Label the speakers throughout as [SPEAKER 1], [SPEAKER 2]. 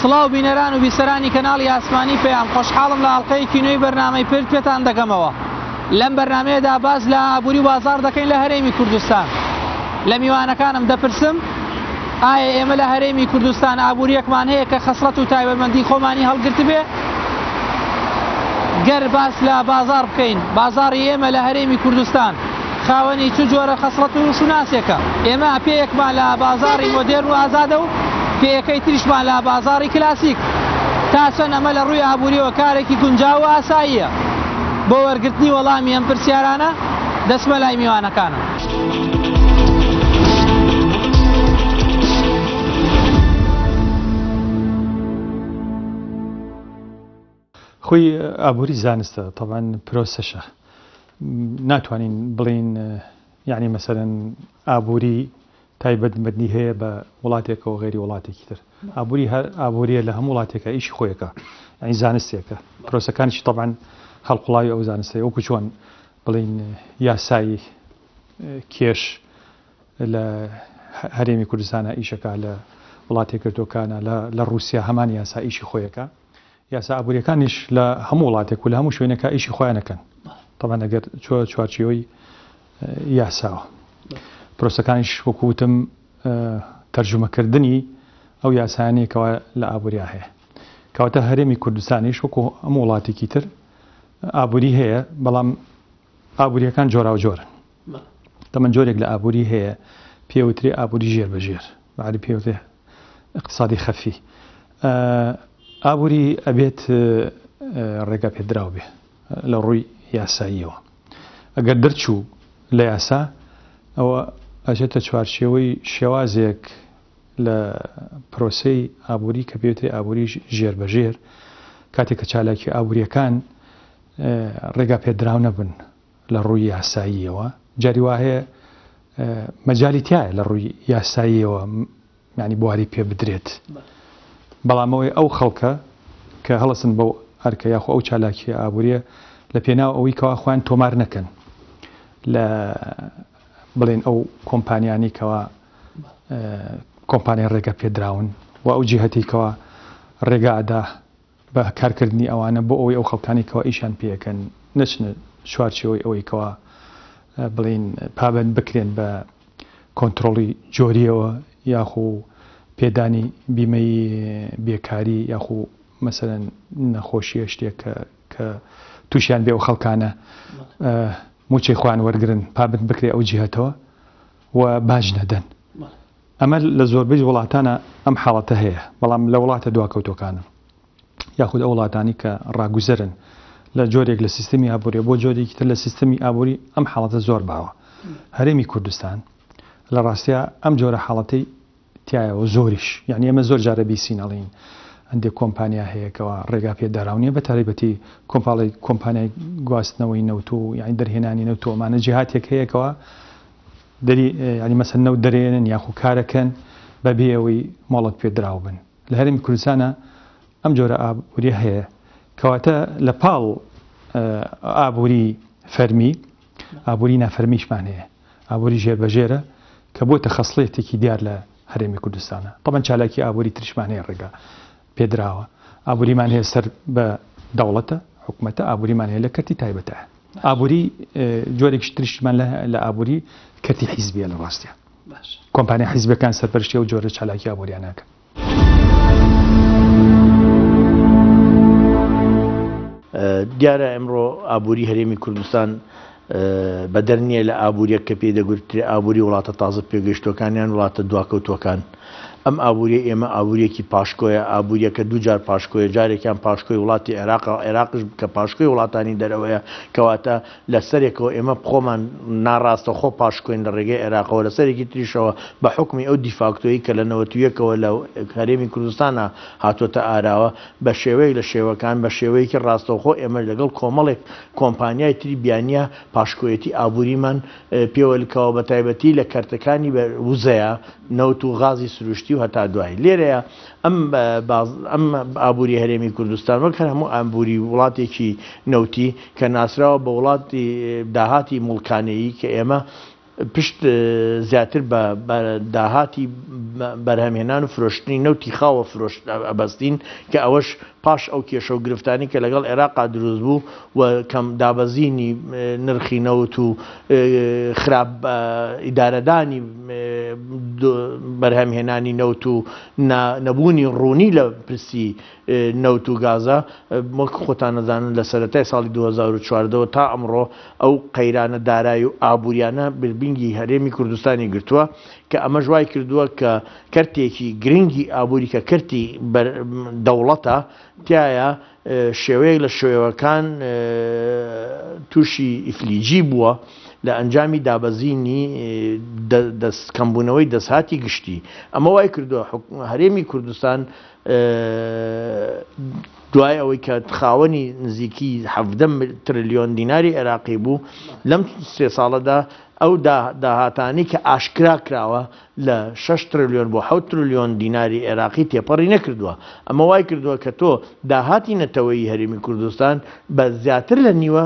[SPEAKER 1] سڵاو بینەران و بیسەرانی کەناڵی ئاسمانی پێیان خۆشحاڵم لە ئەڵقەیەکی نوێی بەرنامەی پێتان دەکەمەوە. لەم بەرنامەیەدا باز لە ئابووری و بازاڕ دەکەین لە هەرێمی کوردستان. لە میوانەکانم دەپرسم ئایا ئێمە لە هەرێمی کوردستان ئابووریەکمان هەیە کە خەسڵەت و تایبەتمەندی خۆمانی هەڵگرت بێ؟ گەر باس لە بازاڕ بکەین، بازاڕی ئێمە لە هەرێمی کوردستان خاوەنی چ جۆرە خەسڵەت و شوناسێکە؟ ئێمە پێیەکمان لە بازاڕی مۆدێرن و ئازادە و پێیەکەی تریشمان لە بازاڕی کلاسیک. تا چەند ئەمە لە ڕووی ئابووریەوە کارێکی گونجاو و ئاساییە. بۆ وەرگرتنی وەڵامی ئەم پرسیارانە دەچمە لای میوانەکانم.
[SPEAKER 2] خۆی ئابووری زانستە تەبەن پرۆسەشە، ناتوانین بڵین یعنی مەسەرەن ئابووری تایبەتمەندی هەیە بە وڵاتێکەوە غێری وڵاتێکی تر. ئابووری هەر ئابووریە لە هەموو وڵاتێکە ئیشی خۆیەکە، یعنی زانستێکە. پرۆسەکانیشی تەبەن هەڵقوڵاوی ئەو زانستەیە، وەکو چۆن بڵین یاسایی کێش لە هەرێمی کوردستانە ئیشەکە، لە وڵاتی کردوەکانە لە رووسیا هەمان یاسا ئیشی خۆیەکە. یاسا ئابووریەکانیش لە هەموو وڵاتێک و لە هەموو شوێنەکە ئیشی خۆیانەکەن. تەبەن ئەگەر چوارچێوەی یاساوە. پرۆسەکانیش وەکوتم تەرجمەکردنی ئەو یاسایانەیەکەوە لە ئابووریا هەیە. کەواتە هەرێمی کوردستانیش وەکو هەموو وڵاتێکی تر ئابووری هەیە، بەڵام ئابووریەکان جۆراو جۆرن. تەمەەن جۆرێک لە ئابووری هەیە پێوترێ ئابووری ژێربەژێر، بەعری پێوتێ اقتصادی خەفی. ئابووری ئەبێت ڕێگا پێدراو بێ لە ڕووی یاساییەوە. ئەگەر دەرچوو لە یاسا ئەوە ئەژێتە چوارچێوەی شێوازێک لە پرۆسەی ئابووری کە پێوترێ ئابووری ژێربەژێر، کاتێک کە چالاکی ئابووریەکان ڕێگا پێدراو نەبن لە ڕووی یاساییەوە، جاری وا هەیە مەجالی تایە لە ڕووی یاساییەوە یعنی بواری پێ بدرێت. بەڵامەوەی ئەو خەڵکە کە هەڵەسن بەو ئەرکە یاخۆ ئەو چالاکی ئابووریە لە پێناو ئەوەی کەوا خۆیان تۆمار نەکەن لە بڵێن ئەو کۆمپانیانی کەوا کۆمپانیای ڕێگە پێدراون و ئەو جیهەتی کەوا ڕێگادا بە کارکردنی ئەوانە بۆ ئەوەی ئەو خەڵکانی کەوا ئیشان پێەکەن نەچنە چوارچێوەی ئەوەی کەوا بڵین پابند بکرێن بە کۆنتترۆڵی جۆریەوە یاخۆ پێدانی بیمەی بێکاری یاخۆ مەسەرەن نەخۆشیە شتێک کە تووشیان بێ ئەو خەڵکانە موچەی خوان وەرگرن پابند بکرێ ئەو جیهەتەوە و باج نەدەن. ئەمە لە زۆربەی وڵاتانە ئەم حاڵەتە هەیە، بەڵام لە وڵاتە دواکەوتەکانە یاخود ئەو وڵاتانی کە ڕاگوزەرن لە جۆرێک لە سیستمی ئابووری بۆ جۆرێکی تر لە سیستمی ئابووری ئەم حاڵەتە زۆر باوە. هەرێمی کوردستان لە ڕاستیە ئەم جۆرە حاڵەتەی تایەوە زۆریش، یعنی ئەمە زۆر جارە بیسینەڵین هەندێک کۆمپانیا هەیەکەوە ڕێگا پێداراونیە بە تایبەتی کۆمپانیای گواستنەوەی نەوت و یعنی دەرهێنانی نەوتۆمانە جیهاتێک هەیەکەوە دەری ینی مەسەن نەوت دەرێنن یاخو کارەکەن بەبێ ئەوەی مۆڵەت پێدراو بن. لە هەرێمی کوردستانە ئەم جۆرە ئابووری هەیە، کەواتە لە پاڵ ئابووری فەرمی ئابووری نافەرمیشمان هەیە، ئابووری ژێربەژێرە کە بۆتە خەسڵێتێکی دیار لە هەرێمی کوردستانە. تەبەن چالاکی ئابووری تریشمان هەیە ڕێگا پێدراوە. ئابووریمان هەیە سەر بە دەوڵەتە حکومەتە، ئابووریمان هەیە لە کەرتی تایبەتە. ئابووری جۆرێکی تریشمان لە ئابووری کەرتی حیزبیە. لە ڕاستیە کۆمپانیا حیزبەکان سەرپەرشتی و جۆرە چالاکی ئابووریان ناکەن.
[SPEAKER 3] دیارە ئەمڕۆ ئابووری هەرێمی کوردستان بەدەرنیە لە ئابووریەک کە پێی دەگوترێ ئابووری وڵاتە تازە پێگەشتوەکانیان وڵاتە دواکەوتوەکان. ئەم ئابووری ئێمە ئابووریەکی پاشکۆیە، ئابووریەکە دووجار پاشکۆیە، جارێکیان پاشکۆی وڵاتی عێراقش کە پاشکۆی وڵاتانی دەرەوەیە، کەواتە لە سەرێکەوە ئێمە خۆمان ناڕاستە خۆ پاشکۆین لە ڕێگەی عێراقەوە، لە سەرێکی تریشەوە بە حکمی ئەو دیفاکتۆیی کە لە 91ەوە لە هەرێمی کوردستانە هاتوۆتە ئاراوە بە شێوەیە لە شێوەکان بە شێوەیەکی ڕاستەوخۆ ئێمە لەگەڵ کۆمەڵێک کۆمپانیای تری بیانیە پاشکۆیەتی ئابووریمان پێوەلکەوە بە تایبەتی لە کەرتەکانی وزەیە نەوت و غازی سروشتی و هەتا دوای. لێرەیە ئەم ئابووری هەرێمی کوردستان وەک هەموو ئابووری وڵاتێکی نەوتی کە ناسراوە بە وڵاتی داهاتی موڵکانەیی کە ئێمە پشت زیاتر بە داهاتی بەرهەمهێنان و فرۆشتنی نەوتی خاوە فرۆشت ئەبەستین کە ئەوەش پاش ئەو کێشە و گرفتانی کە لەگەڵ عێراقا دروست بوو و کەم دابەزینی نرخی نەوت و خراپ ئیدارەدانی بەرهەمهێنانی نەوت و نەبوونی ڕوونی لە پرسی نەوت و گازە وەکو خۆتان نەزانن لە سەرەتای ساڵی 2014 تا ئەمڕۆ ئەو قەیرانە دارایی و ئابوووریانە بربینگی هەرێمی کوردستانی گرتووە کە ئەمە ژوای کردووە کە کەرتێکی گرنگی ئابووری کە کەرتی دەوڵەتە تایە شێوەیەک لە شێوەکان تووشی ئیفلیجی بووە لە ئەنجامی دابەزینی کەمبوونەوەی دەسهاتی گشتی ئەمە وای کردووە هەرێمی کوردستان دوای ئەوەی کە خاوەنی نزیکی 17 تریلیۆن دیناری عێراقی بوو لەم 3 ساڵەدا ئەو داهاتانی کە ئاشکرا کراوە لە 6 تریلیۆن بۆ 7 تریلیۆن دیناری عێراقی تێپەڕی نەکردووە ئەمە وای کردووە کە تۆ داهاتی نەتەوەی هەرێمی کوردستان بە زیاتر لە نیوە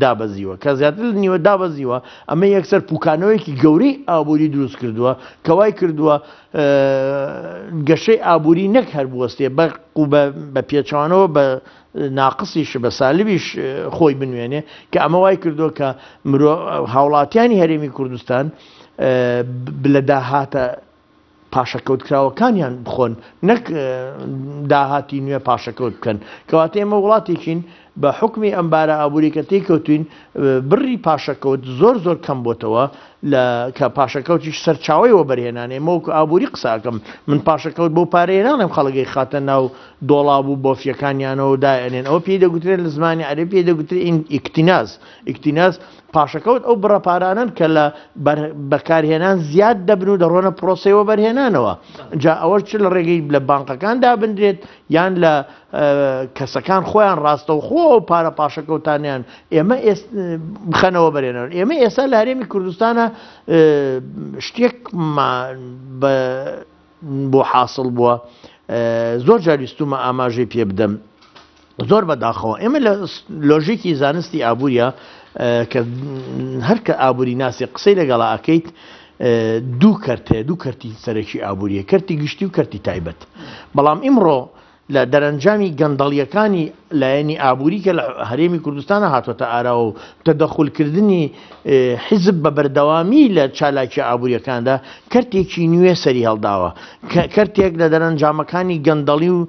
[SPEAKER 3] دابەزیوە کە زیاتر لە نیوە دابەزیوە ئەمە یەکسەر پوکانەوەیکی گەورەی ئابووری دروست کردووە کە وای کردووە گەشەی ئابووری نەک هەر بوەستێ بە پێچوانەوە بە ناقصیش بە سالبیش خۆی بنوێنێ کە ئەمە وای کردووە کە هاوڵاتیانی هەرێمی کوردستان لە داهاتە پاشەکەوت کراوەکانیان بخۆن نەک داهاتی نوێ پاشەکەوت بکەن کەواتە ئێمە وڵاتێکین بە حکمی ئەمبارە ئابووری کە تێکەوتوین بڕی پاشەکەوت زۆر کەم بۆتەوە کە پاشەکەوتیش سەرچاویەوە بەرهێنان ئێمە وەکو ئابووری قساکەم من پاشەکەوت بۆ پارەهێنانم خەڵگەی خاتە ناو دۆڵاب و بۆفیەکانیانەوە دائێنێن ئەوە پێی دەگوترێت لە زمانی عەرەبی پێی دەگوترێت ئیکتیناز پاشەکەوت ئەو بڕەپارانن کە لە بەکارهێنان زیاد دەبن و دەڕۆنە پرۆسەیەوە بەرهێنانەوە جا ئەوە چ لە ڕێگەی لە بانقەکان دابدرێت یان لە کەسەکان خۆیان ڕاستەوخۆ و پارە پاشەکەوتانیان ئێمە بخەنەوە بەرێنەوە ئێمە ئێستا لە هەرێمی کوردستانە شتێک بۆ حاصل بووە زۆر جاریستومە ئاماژەی پێ بدەم زۆر بەداخەوە ئێمە لە لۆژیکی زانستی ئابووریە کە هەرکە ئابووری ناسی قسەی لەگەڵا ئەکەیت دوو کەرتی سەرەکی ئابووریە کەرتی گشتی و کەرتی تایبەت بەڵام ئیمڕۆ لە دەرەنجامی گەندەڵیەکانی لایەنی ئابووری کە لە هەرێمی کوردستانە هاتوۆتە ئاراوە و تەدەخولکردنی حیزب بە بەردەوامی لە چالاکی ئابووریەکاندا کەرتێکی نوێ سەری هەڵداوە کەرتێک لە دەرەنجامەکانی گەندەڵی و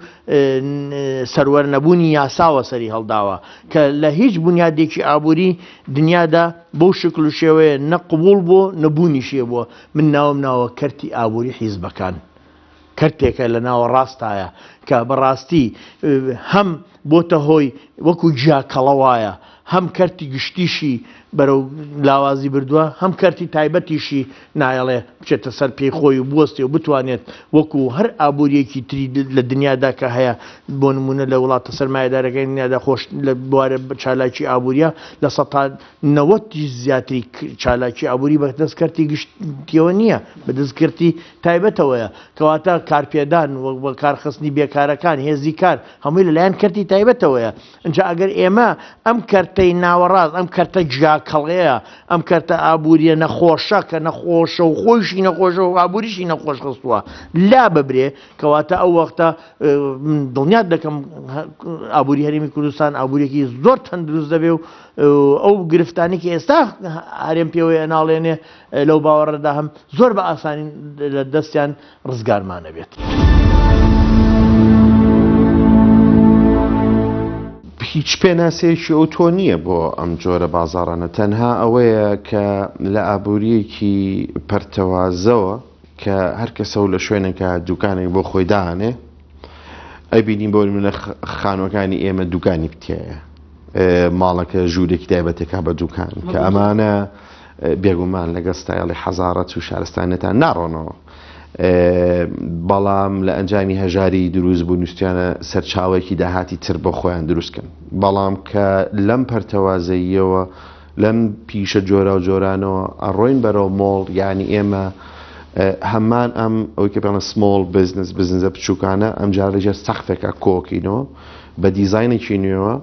[SPEAKER 3] سەروەرنەبوونی یاساوە سەری هەڵداوە کە لە هیچ بنیادێکی ئابووری دنیادا بەو شکل و شێوەیە نە قبوڵ بووە نەبوونیشیە بووە من ناوە کەرتی ئابووری حیزبەکان کەرتێکە لە ناوە ڕاستایە کە بەڕاستی هەم بۆتە هۆی وەکو جیاکەڵەوایە هەم کەرتی گشتیشی بەرەو لاوازی بردووە هەم کەرتی تایبەتیشی نایەڵێ بچێتە سەر پێی خۆی و بوەستێ و بتوانێت وەکو هەر ئابووریەکی تری لە دنیادا کە هەیە بۆ نمونە لە وڵاتە سەرمایەدارەکەی دنیادا خۆش لە بوارە چالاکی ئابووریە لە 90 زیاتری چالاکی ئابووری بە دەستکەرتی گشتیەوە نییە بە دەستکردی تایبەتەوەیە کەواتە کارپێدان وە کارخستنی بێکارەکان هێزی کار هەمووی لەلایەن کەرتی تایبەتەوەیە اینجا ئەگەر ئێمە ئەم کەرتەی ناوەڕاست ئەم کەرتە کەڵەیە ئەم کەرتە ئابووریە نەخۆشە کە نەخۆشە و خۆشی نەخۆشە و ئابووریشی نەخۆش خستووە لا ببرێ کەواتە ئەو وەختە دڵنیات دەکەم ئابووری هەرێمی کوردستان ئابووریەکی زۆر تەندروست دەبێ و ئەو گرفتانی کە ئێستا هەرێم پێوەیە ناڵێنێ لەو باوەڕەدا هەم زۆر بە ئاسانی لە دەستیان ڕزگارمانە بێت.
[SPEAKER 4] هیچ پێناسەیەکی ئۆتۆ نییە بۆ ئەم جۆرە بازاڕانە تەنها ئەوەیە کە لە ئابووریەکی پەرتەوازەوە کە هەر کەسە و لە شوێنێکە دوکانێک بۆ خۆی داهانێ ئەبینیم بۆ منە خانوەکانی ئێمە دوکانی بتایە ماڵەکە ژوورێکی تایبەتێکا بە دوکان کە ئەمانە بێگومان لەگە ستایڵی حەزارەت و شارستانەتان ناڕۆنەوە بەڵام لە ئەنجامی هەژاری دروست بوو نووسیانە سەرچاوێکی داهاتی تر بۆ خۆیان دروستکەن بەڵام کە لەم پەرتەوازەیەوە لەم پیشە جۆرە و جۆرانەوە ئەڕۆین بەرەو مۆڵ یعنی ئێمە هەمان ئەم ئەوەی کە پێڵێن سمۆڵ بزنسە بچووکانە ئەم جارێژە سەقفێکە کۆکینەوە بە دیزاینێکی نوێوە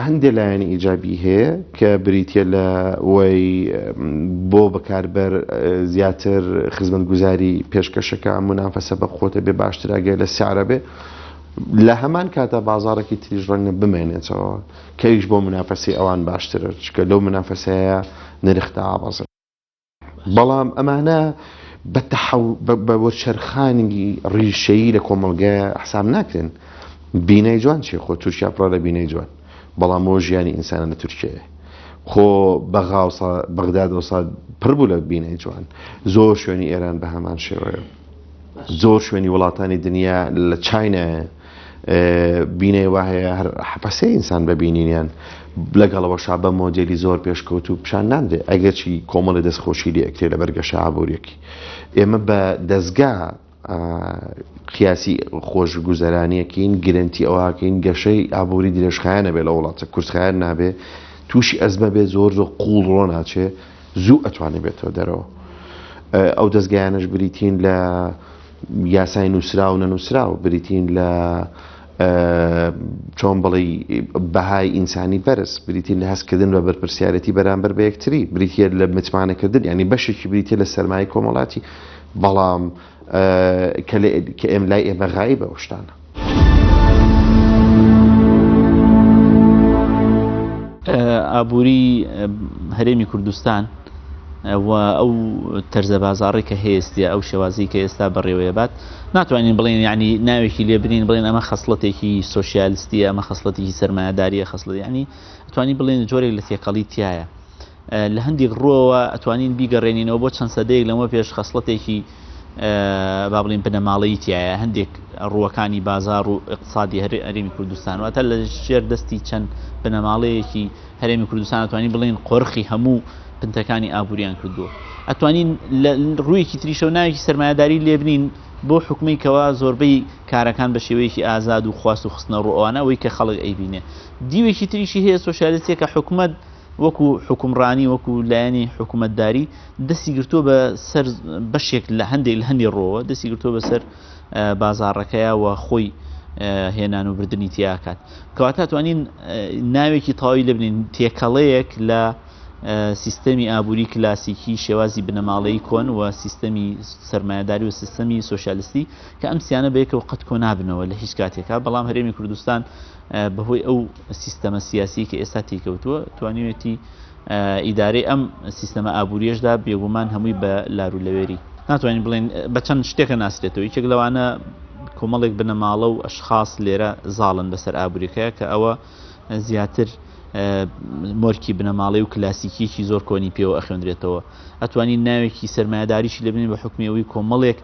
[SPEAKER 4] هەندێک لایەنی ئیجابی هەیە کە بریتە لە وەی بۆ بەکاربەر زیاتر خزمەتگوزاری پێشکەشەکە منافەسە بە خۆتە بێ باشتراگە لە سیارە بێ لە هەمان کاتە بازارێکی تریژ ڕەنگە بمێنێتەوە کەویش بۆ منافەسی ئەوان باشترە چکە لەو منافەسەیە نرخدا ئابازر بەڵام ئەمانە بە وەرچەرخانی ڕیشەیی لە کۆمەڵگایە حساب ناکرێن بینەی جوان چێ خۆ تورکیا پڕە لە بینەی جوان بەڵام بۆ ژیانی ئینسانە لە تورکیایە خۆ بەغداد وسا پڕ بوو لە بینەی جوان زۆر شوێنی ئێران بە هەمان شێوەیە زۆر شوێنی وڵاتانی دنیا لە چاینایە بینەی وهەیە هەر حەپەسەی ئینسان ببینینیان لەگەڵەوە شابە مۆدێلی زۆر پێشکەوت و پیشان نادرێ ئەگەرچی کۆمەڵی دەستخۆشی لێ ئەکتێ لە بەرگەشە ئابوووریەکی ئێمە بە دەستگا قیاسی خۆشگوزەرانیەکەین گرنتی ئەوواکەین گەشەی ئابووری درێژخایانە بێ لە وڵاتە کورسخایان نابێ تووشی ئەزمە بێت زۆر قوڵ ڕۆ ناچێ زوو ئەتوانێت بێتەوە دەرەوە ئەو دەستگایانش بریتین لە یاسای نووسرا و نەنووسرا و بریتین لە چۆن بڵی بەهای ئینسانی بەرز بریتین لە هەستکردن بە بەرپرسیارەتی بەرامبەر بە یەکتری بریتە لە متمانەکردن ینی بەشێکی بریتە لە سەرمای کۆمەڵاتی بەڵام کە ئێم لای ئێمە غایی بە شتانە
[SPEAKER 5] ئابووری هەرێمی کوردستان و ئەو تەرزە بازاڕی کە هێستە ئەو شێوازی کە ئێستا بەڕێوەیە بات ناتوانین بڵێن ینی ناوێکی لێ برین بڵێن ئەمە خەسڵەتێکی سۆسیالیستی ئەمە خەسڵەتێکی سەرمایه‌داریە خەسڵەت ینی ئەتوانین بڵێن جۆرێک لە تێقەڵی تایە لە هەندێک ڕۆوە ئەتوانین بیگەڕێنینەوە بۆ چەند سەدەیەک لەمە پێش خەسڵەتێکی با بڵین بنەماڵەیی تایە هەندێک ڕووەکانی بازار و اقتصادی هەرێمی کوردستان واتە لە ژێر دەستی چەند بنەماڵەیەکی هەرێمی کوردستان ئەتوانین بڵێن قۆرخی هەموو پنتەکانی ئابووریان کردووە ئەتوانین ڕوویەکی تریشە و ناوێکی سەرمایه‌داری لێبنین بۆ حکومەی کەوا زۆربەی کارەکان بە شێوەیەکی ئازاد و خواست و خستنە ڕوئەوانە ئەوەی کە خەڵک ئەیبینێ دیوێکی تریشی هەیە سۆشیالیستێک کە حکومەت وەکو حکومڕانی وەکو لایەنی حکومەتداری دەستی گرتووە بە سەر بەشێک لە هەندێک ڕۆوە دەستی گرتووە بەسەر بازاڕەکەیەوە خۆی هێنان و بردننی تیاکات کەواتە توانین ناوێکی تەواوی لەبنین تێکەڵەیەک لە سیستەمی ئابووری کلاسیکی شێوازی بنەماڵەیی کۆن و سیستەمی سەرمایه‌داری و سیستەمی سۆشیالیستی کە ئەم سیانە بەیەکەوە قەت کۆ نابنەوە لە هیچ کاتێکا بەڵام هەرێمی کوردستان بەهۆی ئەو سیستەمە سیاسی کە ئێستا تێکەوتووە توانیوێتی ئیدارەی ئەم سیستەمە ئابووریەشدا بێگومان هەمووی بە لارولەوێری ناتوانین بڵێن بە چەند شتێکە ناسرێتەوە یەکێک لەوانە کۆمەڵێک بنەماڵە و ئەشخاص لێرە زاڵن بەسەر ئابووریەکەیە کە ئەوە زیاتر مۆرکی بنەماڵی و کلاسیکیکی زۆر کۆنی پێوە ئەخوێنرێتەوە ئەتوانین ناوێکی سەرمایه‌داریشی لەبنین بە حکمی ئەوەی کۆمەڵێک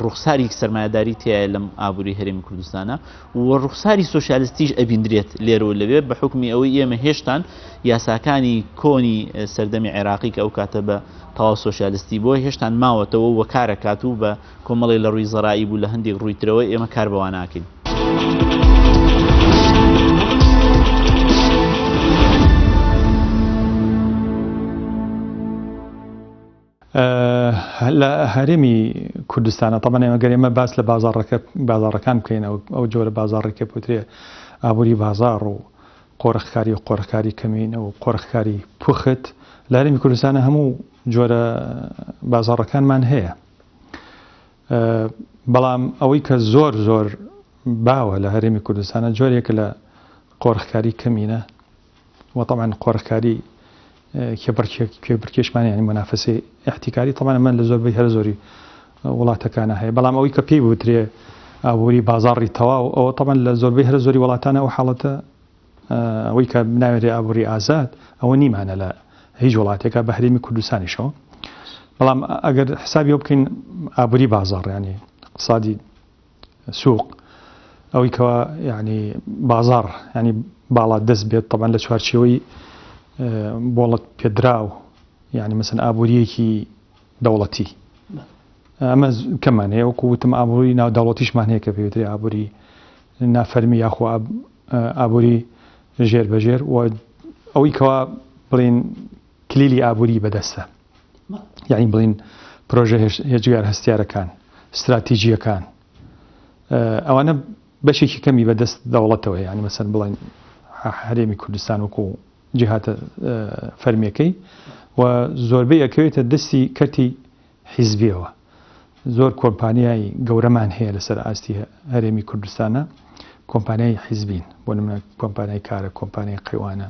[SPEAKER 5] ڕوخساری سەرمایه‌داری تایە لەم ئابووری هەرێمی کوردستانە و ڕوخساری سۆشیالیستیش ئەبیندرێت لێرەوە لەوێ بە حکمی ئەوەی ئێمە هێشتان یاساکانی کۆنی سەردەمی عێراقی کە ئەو کاتە بە تەواو سۆشیالیستی بۆ هێشتان ماوەتەوە و کارەکات و بە کۆمەڵی لە ڕووی زەڕایی بوو لە هەندێک ڕووی ترەوە ئێمە کار بەوان ناکەین
[SPEAKER 2] لە هەرێمی کوردستانە تەمەن ئێمە گەرێمە باس لە بازاڕەکان بکەین ئەو جۆرە بازاڕێکە پوترێ ئابووری بازار و قۆرخکاری و قۆرخکاری کەمینە و قۆرخکاری پوخت لە هەرێمی کوردستانە هەموو جۆرە بازاڕەکانمان هەیە بەڵام ئەوەی کە زۆر باوە لە هەرێمی کوردستانە جۆرێک لە قۆرخکاری کەمینە و تەمان قۆرخکاری کێبرکێشمانی ینی منافەسی احتیکاری تەمانە من لە زۆربەی هەر زۆری وڵاتەکانە هەیە بەڵام ئەوەی کە پێی بوترێ ئابووری بازاڕی تەواو ئەوە تەمان لە زۆربەی هەر زۆری وڵاتانە ئەو حاڵەتە ئەوەی کە بناوێتێ ئابووری ئازاد ئەوە نیمانە لە هیچ وڵاتێکە بە هەرێمی کوردستانیشەوە بەڵام ئەگەر حسابی ئەو بکەین ئابووری بازاڕ ینی اقتصادی سوق ئەوەی کەوە ینی بازاڕ ینی باڵا دەست بێت تەمان لە چوارچێوەی بۆڵەت پێدراو یعنی مەسەن ئابووریەکی دەوڵەتی ئەمە کەمان هەیە وەکو وتم ئابووری ناودەوڵەتیشمان هەیە کە پێوتری ئابووری نافەرمی یاخۆ ئابووری ژێربەژێر و ئەوەی کەوا بڵین کلیلی ئابووری بەدەستە یعنی بڵین پرۆژە هێجگار هەستیارەکان استراتیژیەکان ئەوانە بەشێکی کەمی بەدەست دەوڵەتەوە یعنی مەسەن بڵین هەرێمی کوردستان وەکو جیهاتە فەرمیەکەی و زۆربەی ئەکەوێتە دەستی کەرتی حیزبیەوە. زۆر کۆمپانیای گەورەمان هەیە لەسەر ئاستی هەرێمی کوردستانە، کۆمپانیای حیزبین، بۆ نمونە کۆمپانیای کارە، کۆمپانیای قیوانە.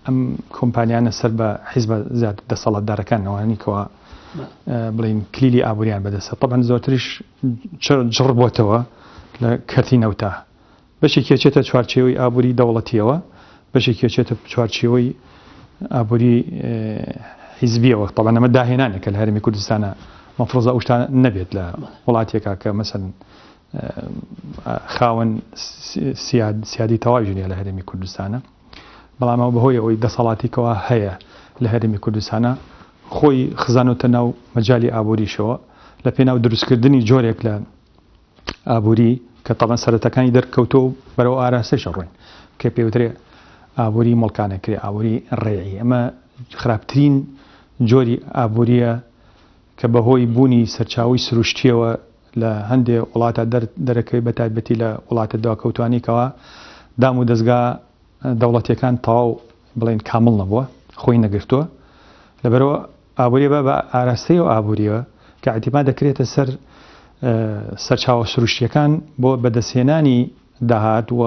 [SPEAKER 2] ئەم کۆمپانیانە سەر بە حیزبە زیاتر دەسەڵاتدارەکانەوەنی کەوا بڵین کلیلی ئابووریان بەدەستە. طبعاً زۆرتریش جڕ بۆتەوە لە کەرتی نەوتا. بەشێکی چێتە چوارچێوەی ئابووری دەوڵەتیەوە، بەشێکی چێتە چوارچێوەی ئابووری حیزبیەوە. طبعاً ئەمە داهێنانێکە لە هەرێمی کوردستانە مەفرۆزە ئەو شتانە نەبێت لە وڵاتێکا کە مەسەڵەن خاوەن سیادی تەواوی ژنیە لە هەرێمی کوردستانە. بەڵام ئەو بەهۆی ئەوەی دەسەڵاتێکەوە هەیە لە هەرێمی کوردستانە خۆی خزانۆتە ناو مەجای ئابووریشەوە لە پێناو دروستکردنی جۆرێک لە ئابووری کە تەڵەن سەرەتەکانی دەرکەوتۆ بەرەو ئاراستەیشە ڕوین کە پێوترێ ئابووری مڵکانەکرێ، ئابووری ڕێعی. ئەمە خراپترین جۆری ئابووریە کە بەهۆی بوونی سەرچاوی سروشتیەوە لە هەندێک وڵاتە دەرەکەی بە تایبەتی لە وڵاتە داواکەوتوانیکەوە دام و دەستگا دەوڵەتیەکان تەواو بڵێن کامڵ نەبووە، خۆی نەگرتووە. لەبەرەوە ئابووری بە ئاراستەی و ئابووریەوە کە ئەتیما دەکرێتە سەر سەرچاوە سروشتیەکان بۆ بەدەستهێنانی داهات و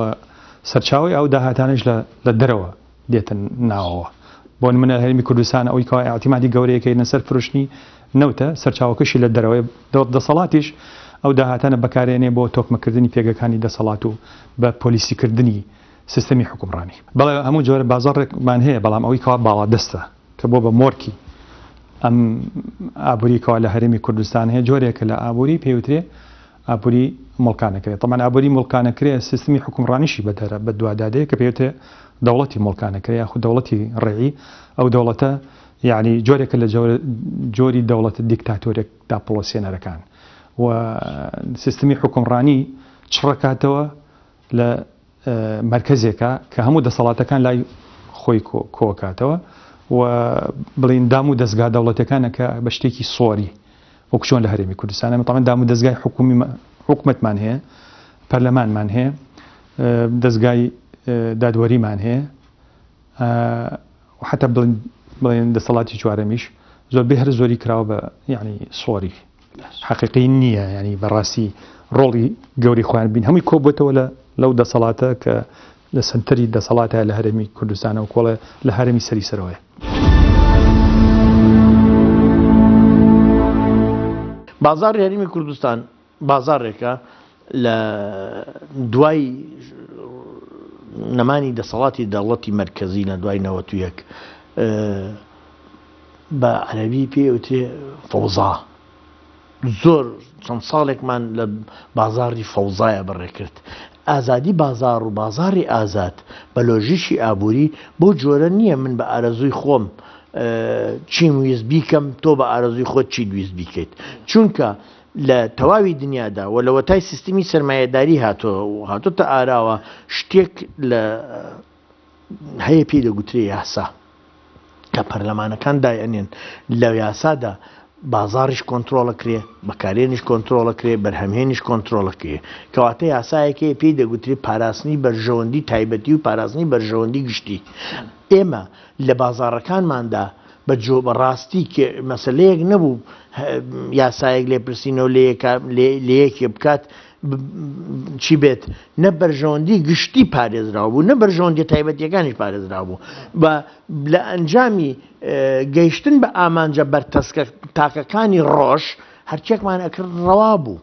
[SPEAKER 2] سەرچاوی ئەو داهاتانش لە دەرەوە دێتن ناوەوە. بۆ نمونە هەرێمی کوردستان ئەوەی کەوا ئەتیمادی گەورەیەکەی لەسەر فرۆشتنی نەوتە، سەرچاوەکەشی لە دەرەوەی دەسەڵاتیش ئەو داهاتانە بەکارێنێ بۆ تۆکمەکردنی پێگەکانی دەسەڵات و بە پۆلیسیکردنی سیستەمی حکومڕانی. بەڵێ هەموو جۆرە بازاڕێکمان هەیە، بەڵام ئەوەی کەوا باڵا دەستە کە بۆ بە مۆرکی ئەم ئابووری کەوا لە هەرێمی کوردستان هەیە جۆرێکە لە ئابووری پێوترێ ئابووری مڵکانەکرێت. طبعاً ئابووری مڵکانەکرێ سیستەمی حکومڕانیشی بە دوادادەیە کە پێوترێ دەوڵەتی مڵکانەکرێ یاخود دەوڵەتی ڕێعی. ئەو دەوڵەتە یعنی جۆرێکە لە جۆری دەوڵەتە دیکتاتۆرێک داپڵۆسیێنەرەکان و سیستەمی حکومڕانی چڕەکاتەوە لە مرکزێکە کە هەموو دەسەڵاتەکان لای خۆی کۆکاتەوە و بڵین دام و دەستگا دەوڵەتەکانە کە بە شتێکی سۆری وەکوچۆن لە هەرێمی کوردستانە مەتەمەن دام و دەستگای حکوومەتمان هەیە، پەرلەمانمان هەیە، دەستگای دادوەریمان هەیە و حتا بڵێن دەسەڵاتی چوارەمیش زۆربەی هەر زۆری کراوە بە یعنی سۆری حەقیقی نییە، ینی بەڕاستی ڕۆڵی گەوری خۆیان بین هەمووی کۆبووێتەوە لەو دەسەڵاتە کە لە سنتەری دەسەڵاتە لە هەرێمی کوردستانە و کۆڵە لە هەرێمی سەری سەرەوەی.
[SPEAKER 3] بازار هەرێمی کوردستان بازارێکە لە دوای نەمانی دەسەڵاتی دەوڵەتی مرکزی لە دوای 91 بە عەرەبی پێوترێ فەوزا. زۆر چەند ساڵێکمان لە بازاری فەوزایە بەڕێکرد. ئازادی بازار و بازاری ئازاد بە لۆژیشی ئابووری بۆ جۆرە نییە من بە ئارەزووی خۆم چیم ویست بیکەم تۆ بە ئارەزووی خۆت چی ویست بیکەیت، چونکە لە تەواوی دنیادا و لە وەتای سیستمی سەرمایەداری هاتۆتە ئاراوە شتێک لە هەیە پێی دەگوترێ یاسا کە پەرلەمانەکان دایەنێن لە یاسادا بازاریش کۆنتترۆڵەکرێ، بەکارێنیش کۆنتترۆڵەکرێ، بەرهەمهێنیش کۆنتترۆڵەکرێ کەواتە یاسایەکەی پێی دەگوترێت پاراستنی بەرژەوەندی تایبەتی و پاراستنی بەرژەوەندی گشتی. ئێمە لە بازاڕەکانماندا بەڕاستی کە مەسلەیەک نەبوو یاسایەک لێپرسینەوە لە یەکێ بکات چی بێت نە بەرژەوەندی گشتی پارێزراوە بوو، نە بەرژەوەندی تایبەتیەکانیش پارێزرا بوو. لە ئەنجامی گەیشتن بە ئامانجە بەرتەسکە تاکەکانی ڕۆژ هەرچێکمان ئەکرد ڕەوا بوو.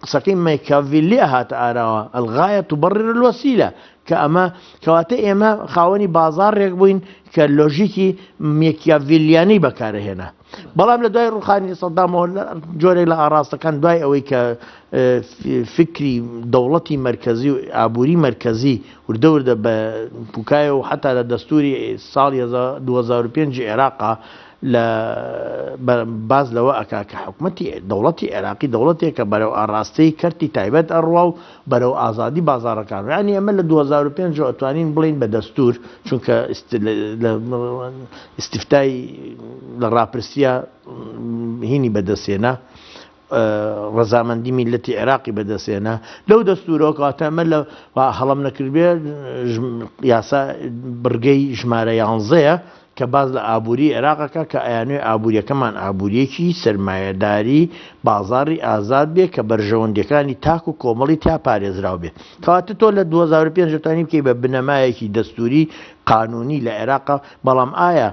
[SPEAKER 3] قسەکەی مایکاڤیلی هاتە ئاراوە ئەلغایە تبەڕر الوەسیلە کە ئەمە کەواتە ئێمە خاوەنی بازاڕێک بووین کە لۆژیکی مایکاڤیلیانی بەکارهێنا. بەڵام لە دوای ڕوخانی سەدامەوە جۆرێک لە ئاراستەکان دوای ئەوەی کە فکری دەوڵەتی مرکزی و ئابووری مرکزی وردەوردە بە پوکایە و حتا لە دەستوری ساڵی 2005 عێراقا لە باز لەوە ئەکا کە حکوومەتی دەوڵەتی عێراقی دەوڵەتێکە بەرەو ئاراستەی کەرتی تایبەت ئەڕوا و بەرەو ئازادی بازاڕەکان. یعنی ئەمە لە 2005 ئەتوانین بڵین بە دەستور، چونکە ئیستیفتای لە ڕاپرسیە هینی بەدەستێنا ڕەزامەندی میلەتی عێراقی بەدەستێنا لەو دەستورەوە کاتەمە لە هەڵم نەکردبێ یاسا بڕگەی ژمارە 11ەیە کە باز لە ئابووری عێراقەکە کە ئەیانوێ ئابوووریەکەمان ئابوووریەکی سەرمایەداری بازاڕی ئازاد بێ کە بەرژەوەندەکانی تاک و کۆمەڵی تا پارێزراو بێ کەواتە تۆ لە 2005 توانی بکەی بە بنەمایەکی دەستوری قانونی لە عێراقا بەڵام ئایا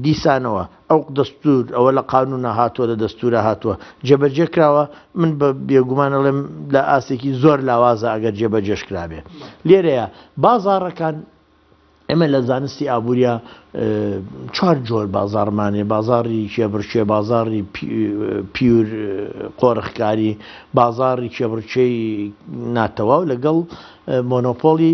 [SPEAKER 3] دیسانەوە ئەو دەستور ئەوە لە قانونە هاتووە لە دەستورە هاتووە جێبەجێ کراوە من بە بێگومانەڵێم لە ئاسێکی زۆر لاوازە ئەگەر جێبەجێش کرابێ لێرەیە بازاڕەکان ئێمە لە زانستی ئابوووریە 4 جۆر بازارمانێ بازاری کێبرچێ بازاری پیور قۆرخکاری بازاری کێبرچەی ناتەواو لەگەڵ مۆنۆپۆلی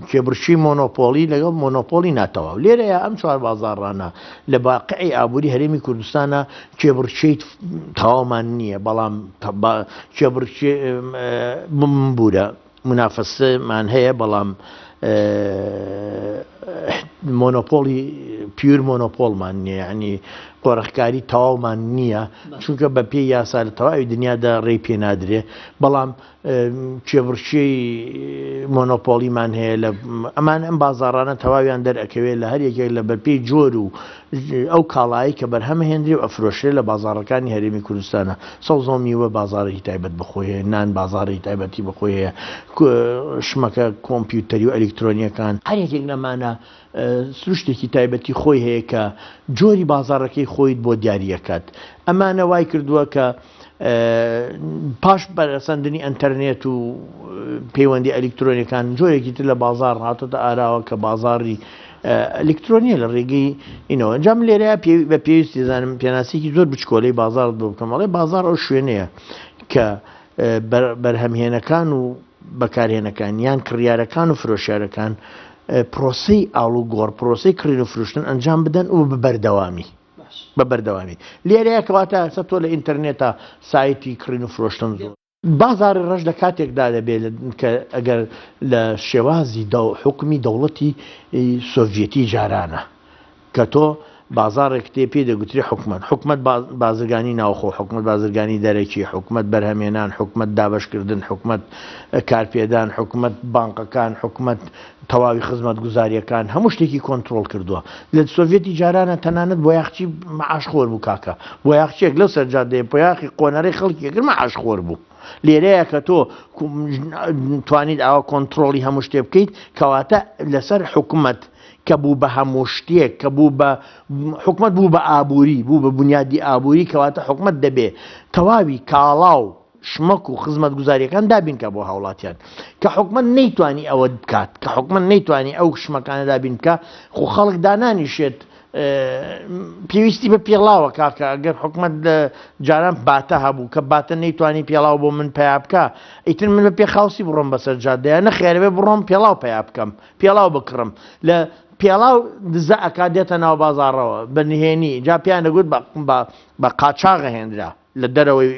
[SPEAKER 3] کێبرچی مۆنۆپۆلی لەگەڵ مۆنۆپۆلی ناتەواو لێرەیە ئەم 4 بازارڕانە لە باقعی ئابووری هەرێمی کوردستانە کێبرچەی تەواومان نییە بەڵام کێبرچێ بورە منافەسەمان هەیە بەڵام مۆنۆپۆلی پیور مۆنۆپۆلمان نییە ینی قۆرەخکاری تەواومان نییە چونکە بە پێی یاسا لە تەواوی دنیادا ڕێی پێ نادرێ بەڵام کێبرچەی مۆنۆپۆلیمان هەیە لە ئەمان ئەم بازاڕانە تەواویان دەرئەکەوێت لە هەر یەکێک لە بەرپێی جۆر و ئەو کاڵایی کە بەرهەمە هێندری و ئەفرۆشرێ لە بازاڕەکانی هەرێمی کوردستانە سەوزۆمیوە بازارێکی تایبەت بخۆیە نان بازارێکی تایبەتی بخۆیە شمەکە کۆمپیوتەری و ئەلکترۆنیەکان هەر یەکێک لەمانە سروشتێکی تایبەتی خۆی هەیە کە جۆری بازارەکەی خۆیت بۆ دیاریەکات ئەمانە وای کردووە کە پاش بەرەسەندنی ئەنتەرنێت و پەیوەندی ئەلکترۆنیەکان جۆرێکی تر لە بازار هاتۆتە ئاراوە کە بازاری ئەلکترۆنیە لە ڕێگەی ئینەوە جام لێرەیە بە پێویستی زانم پێناسیکی زۆر بچکۆلەی بازارت بۆ بکەمەڵێ بازار ئەو شوێنەیە کە بەرهەمهێنەکان و بەکارهێنەکان یان کڕیارەکان و فرۆشیارەکان پرۆسەی ئاڵوگۆڕ پرۆسەی کڕین و فرۆشتن ئەنجام بدەن و بە بەردەوامی لێرەیە کەواتە ئەسە تۆ لە ئینتەرنێتە سایتی کڕین و فرۆشتن زۆر بازاری ڕەش لە کاتێکدا دەبێت کە ئەگەر لە شێوازی حکومی دەوڵەتی سۆڤێتی جارانە کە تۆ بازارێک تێ پێ دەگوتری حکومەت بازرگانی ناوخۆ حکومەت بازرگانی دەرەکی حکومەت بەرهەمێنان حکومەت دابشکردن حکومەت کارپێدان حکومت بانقەکان حکومت تەواوی خزمەت گوزاریەکان هەموو شتێکی کۆنتترۆل کردووە لە سۆڤێتی جارانە تەنانەت بۆ یاخچی مەعاشخۆر بوو کاکە بۆ یاخچێک لەو سەرجادەیە بۆ یاخی قۆنەرەی خەڵکیەکرد مەعاشخۆر بوو لێرەیە کە تۆ توانیت ئاوە کۆنتترۆلی هەموو شتێ بکەیت کەواتە لەسەر حکومەت کە بوو بە هەموو شتێک کە بوو بە حکومت بوو بە ئابووری بوو بە بنیادی ئابووری کەواتە حکومت دەبێ تەواوی کاڵاو شمەک و خزمەت گوزاریەکان دابین کە بۆ هاوڵاتیان کە حکومت نەیتوانی ئەوە بکات کە حکومت نەیتوانی ئەو شمەکانە دابین کە خو خەڵک دانانیشێت پێویستی بە پێڵاوە کاکە ئەگەر حکومت لە جاران باتە هەبوو کە باتە نەیتوانی پێڵاو بۆ من پیا بکە ئیتر من بە پێخاوسی بڕۆم بەسەر جادەیە نەخێرەوێ بڕۆم پێڵاو پیا بکەم پێڵاو بکڕم لە پێڵاو دزە ئەکادێتە ناو بازارەوە بە نهێنی جا پیان دەگوت بە قاچاغە هێنرا لە دەرەوەی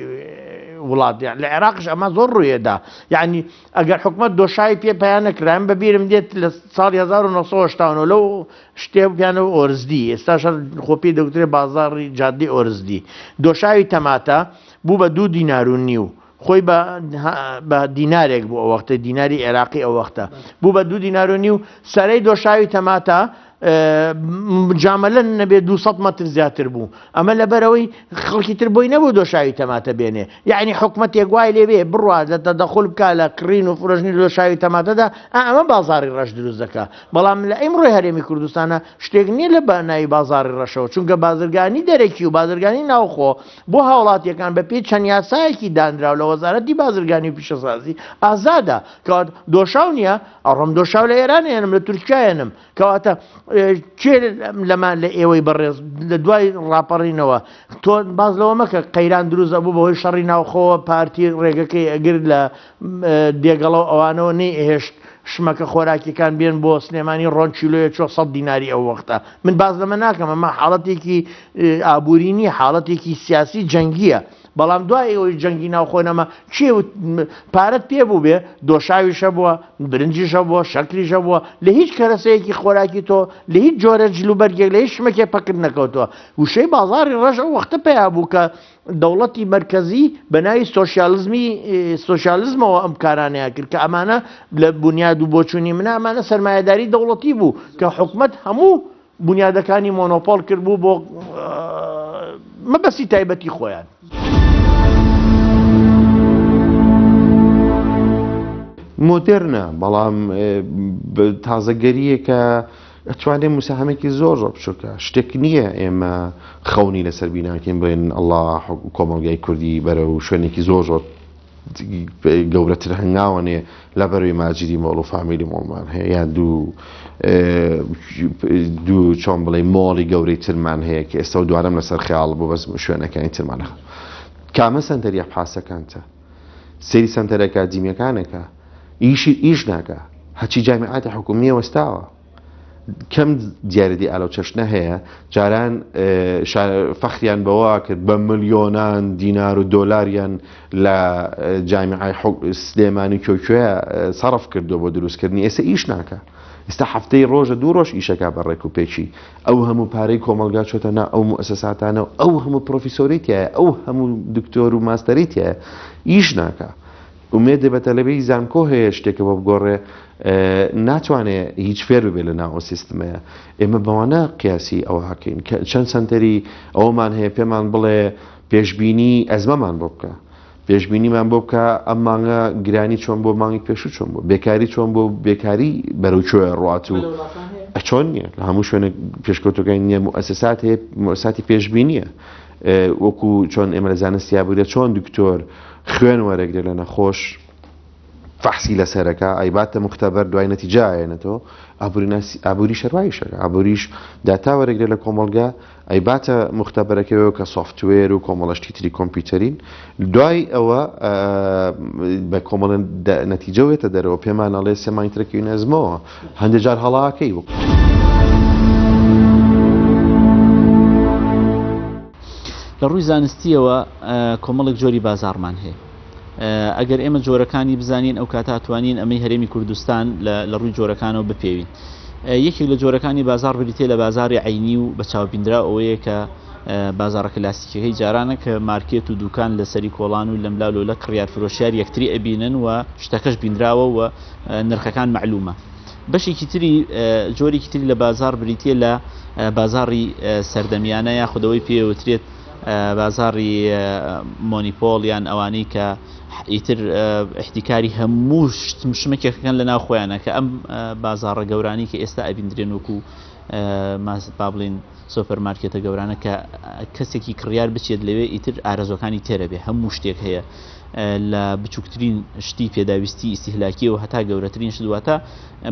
[SPEAKER 3] وڵات لە عێراقش ئەمە زۆر ڕوویەدا یعنی ئەگەر حکومت دۆشایی پێ پەیان نەکرایم بەبیرم دێت لە ساڵی 1970 لەو شتێ پیانەوە ئۆرزدی ئێستاش خۆپی دەوترێ بازاری جادی ئۆرزدی دۆشاوی تەماتە بوو بە 2 دینار و نیو خۆی بە دینارێک بوو ئەو وەختە دیناری عێراقی ئەو وەختە بوو بە 2 دینار و نیو سەرەی دۆشاوی تەماتە جامەلە نەبێت 200 مەتر زیاتر بوو ئەمە لەبەرەوەی خەڵکی تر بۆی نەبوو دۆشاوی تەماتە بێنێ یعنی حکومەتێک وای لێبێ بڕوا لە تەدەخل بکە لە کڕین و فرۆشتنی دۆشاوی تەماتەدا ئەمە بازاری ڕەش دروست دەکات بەڵام لە ئەمڕۆی هەرێمی کوردستانە شتێک نییە لە بەناوی بازاری ڕەشەوە چونکە بازرگانی دەرەکی و بازرگانی ناوخۆ بۆ هاوڵاتیەکان بە پێی چەند یاسایەکی دانراو لە وەزارەتی بازرگانی و پیشەسازی ئازادە کەواتە دۆشاو نییە ئەڕۆم دۆشاو لە ئێرانێنم لە تورکیایەنم کەواتە چێ لەمان لە ئێوەی بەڕێز لە دوای ڕاپەڕینەوە تۆ باز لەوە مەکە قەیران دروست ئەبوو بەهۆی شەڕی ناوخۆوە پارتی ڕێگەکەی ئەگر لە دێگەڵەوە ئەوانەوە نەی ئێهێشت شمەکە خۆراکیەکان بێن بۆ سلێمانی ڕۆنچیلۆیە 400 دیناری ئەو وەختە من باز لەمە ناکەم ئەمە حاڵەتێکی ئابووری نیە حاڵەتێکی سیاسی جەنگیە بەڵام دوای ئەوەی جەنگی ناوخۆنەمە چێ پارەت پێ بوو بێ دۆشاویشە بووە برنجیشە بووە شەکریشە بووە لە هیچ کەرەسەیەکی خۆراکی تۆ لە هیچ جۆرە جلوبەرگێک لە هیچ شمەکێ پەکرد نەکەوتەوە وشەی بازاری ڕەش ئەو وەختە پێیا بوو کە دەوڵەتی مرکزی بەناوی سۆشیالیزمەوە ئەم کارانەیە کرد کە ئەمانە لە بنیاد و بۆچوونی منە ئەمانە سەرمایهداری دەوڵەتی بوو کە حکومەت هەموو بنیادەکانی مۆنۆپۆل کرد بوو بۆ مەبەستی تایبەتی خۆیان.
[SPEAKER 4] مۆدرنە بەڵام تازەگەریە کە ئەتوانێت موساهمێکی زۆر بچووکە شتێک نییە ئێمە خەونی لەسەر بیناکەین بڵێن ئەڵڵا کۆمەڵگای کوردی بەرە و شوێنێکی زۆر زۆر گەورەتر هەنگاوانێ لە بەروی ماجری مۆڵ و فامیلی مۆڵمان هەیە یان دوو چۆن بڵێ مۆڵی گەورەی ترمان هەیە کە ئێستا و دوارم لەسەر خیاڵ بوو بەس شوێنەکانی ترمانە کامە سنتەریە حاسەکانتە سەیری سنتەرە ئەکادیمیەکانێکە ئیش ناکە هەچی جامیعاتی حکومیە وەستاوە کەم دیارەتی ئالۆ چەشنە هەیە جاران فەخریان بەوە کرد بە ملیۆنان دینار و دۆلاریان لە جامیعای سلێمانی کۆکوێ سەرف کردو بۆ دروستکردنی ئێستا ئیش ناکە ئێستا هەفتەی ڕۆژە دوو ڕۆژ ئیشەکە بەڕێک و پێچی ئەو هەموو پارەی کۆمەلگا چۆتە نا ئەو مؤسساتانە ئەو هەموو پرۆفیسۆریتیایە ئەو هەموو دکتۆر و ماستەریتیایە ئیش ناکە ومێدە بە تەلەبەی زانکۆ هەیە شتێکە بۆ بگۆڕێ ناتوانێت هیچ فێر ببێت لە ناو سیستمەیە ئێمە بەوانە قیاسی ئەوە هاکەین کە چەند سنتەری ئەومان هەیە پێمان بڵێ پێشبینی ئەزمەمان بۆ بکە پێشبینیمان بۆ بکە ئەم مانگە گرانی چۆن بۆ مانگی پێشوو چۆن بۆ بێکاری چۆن بۆ بێکاری بەرەوکوێ ڕات و چۆن نییە لە هەموو شوێنە پێشکەوتەکەی نییە مؤسسات هەیە مؤسساتی پێشبینیە وەکو چۆن ئێمە لە زانستی یابوورە چۆن دکتۆر خوێن وەرەگرێ لە نەخۆش فەحسی لەسەرەکە ئایباتە مختەبەر دوای نەتیجایەنێتەوە ئابووری شەروایشەکە ئابووریش داتا وەرەگرێ لە کۆمەڵگا ئایباتە مختەبەرەکەوە کە سۆفتوێر و کۆمەڵەشتی تری کۆمپیوتەرین دوای ئەوە بە کۆمەڵە نەتیجەوێتە دەرەوە پێمان ئەڵێ سێمانیترەکەی نەزمەوە هەندێک جار هەڵاکەی وەک
[SPEAKER 5] لە ڕووی زانستیەوە کۆمەڵێک جۆری بازارمان هەیە ئەگەر ئێمە جۆرەکانی بزانین ئەو کاتا توانین ئەمەی هەرێمی کوردستان لە ڕووی جۆرەکانەوە بپێوین یەکێک لە جۆرەکانی بازار بریتێ لە بازاری عینی و بە چاوبیندرا ئەوەیە کە بازارە کلاسیکەکەی جارانە کە مارکێت و دوکان لەسەری کۆڵان و لەملالۆ لە کڕیار فرۆشیار یەکتری ئەبینن و شتەکەش بینراوە و نرخەکان معلومە بەشێکی تری جۆرێکی تری لە بازار بریتێ لە بازاری سەردەمیانە یاخودەوەی پێوترێت بازاری مۆنیپۆل یان ئەوانەی کە ئیتر احتیکاری هەموو شمەکێکەکەن لە ناو خۆیانە کە ئەم بازارڕە گەورانی کە ئێستا ئەبیندرێن وەکو با بڵین سۆپەرمارکێتە گەورانە کە کەسێکی کڕیار بچێت لەوێ ئیتر ئارەزۆکانی تێرە بێ هەموو شتێک هەیە لە بچووکترین شتی پێداویستی ئیسیهلاکیەوە هەتا گەورەترین شتواتە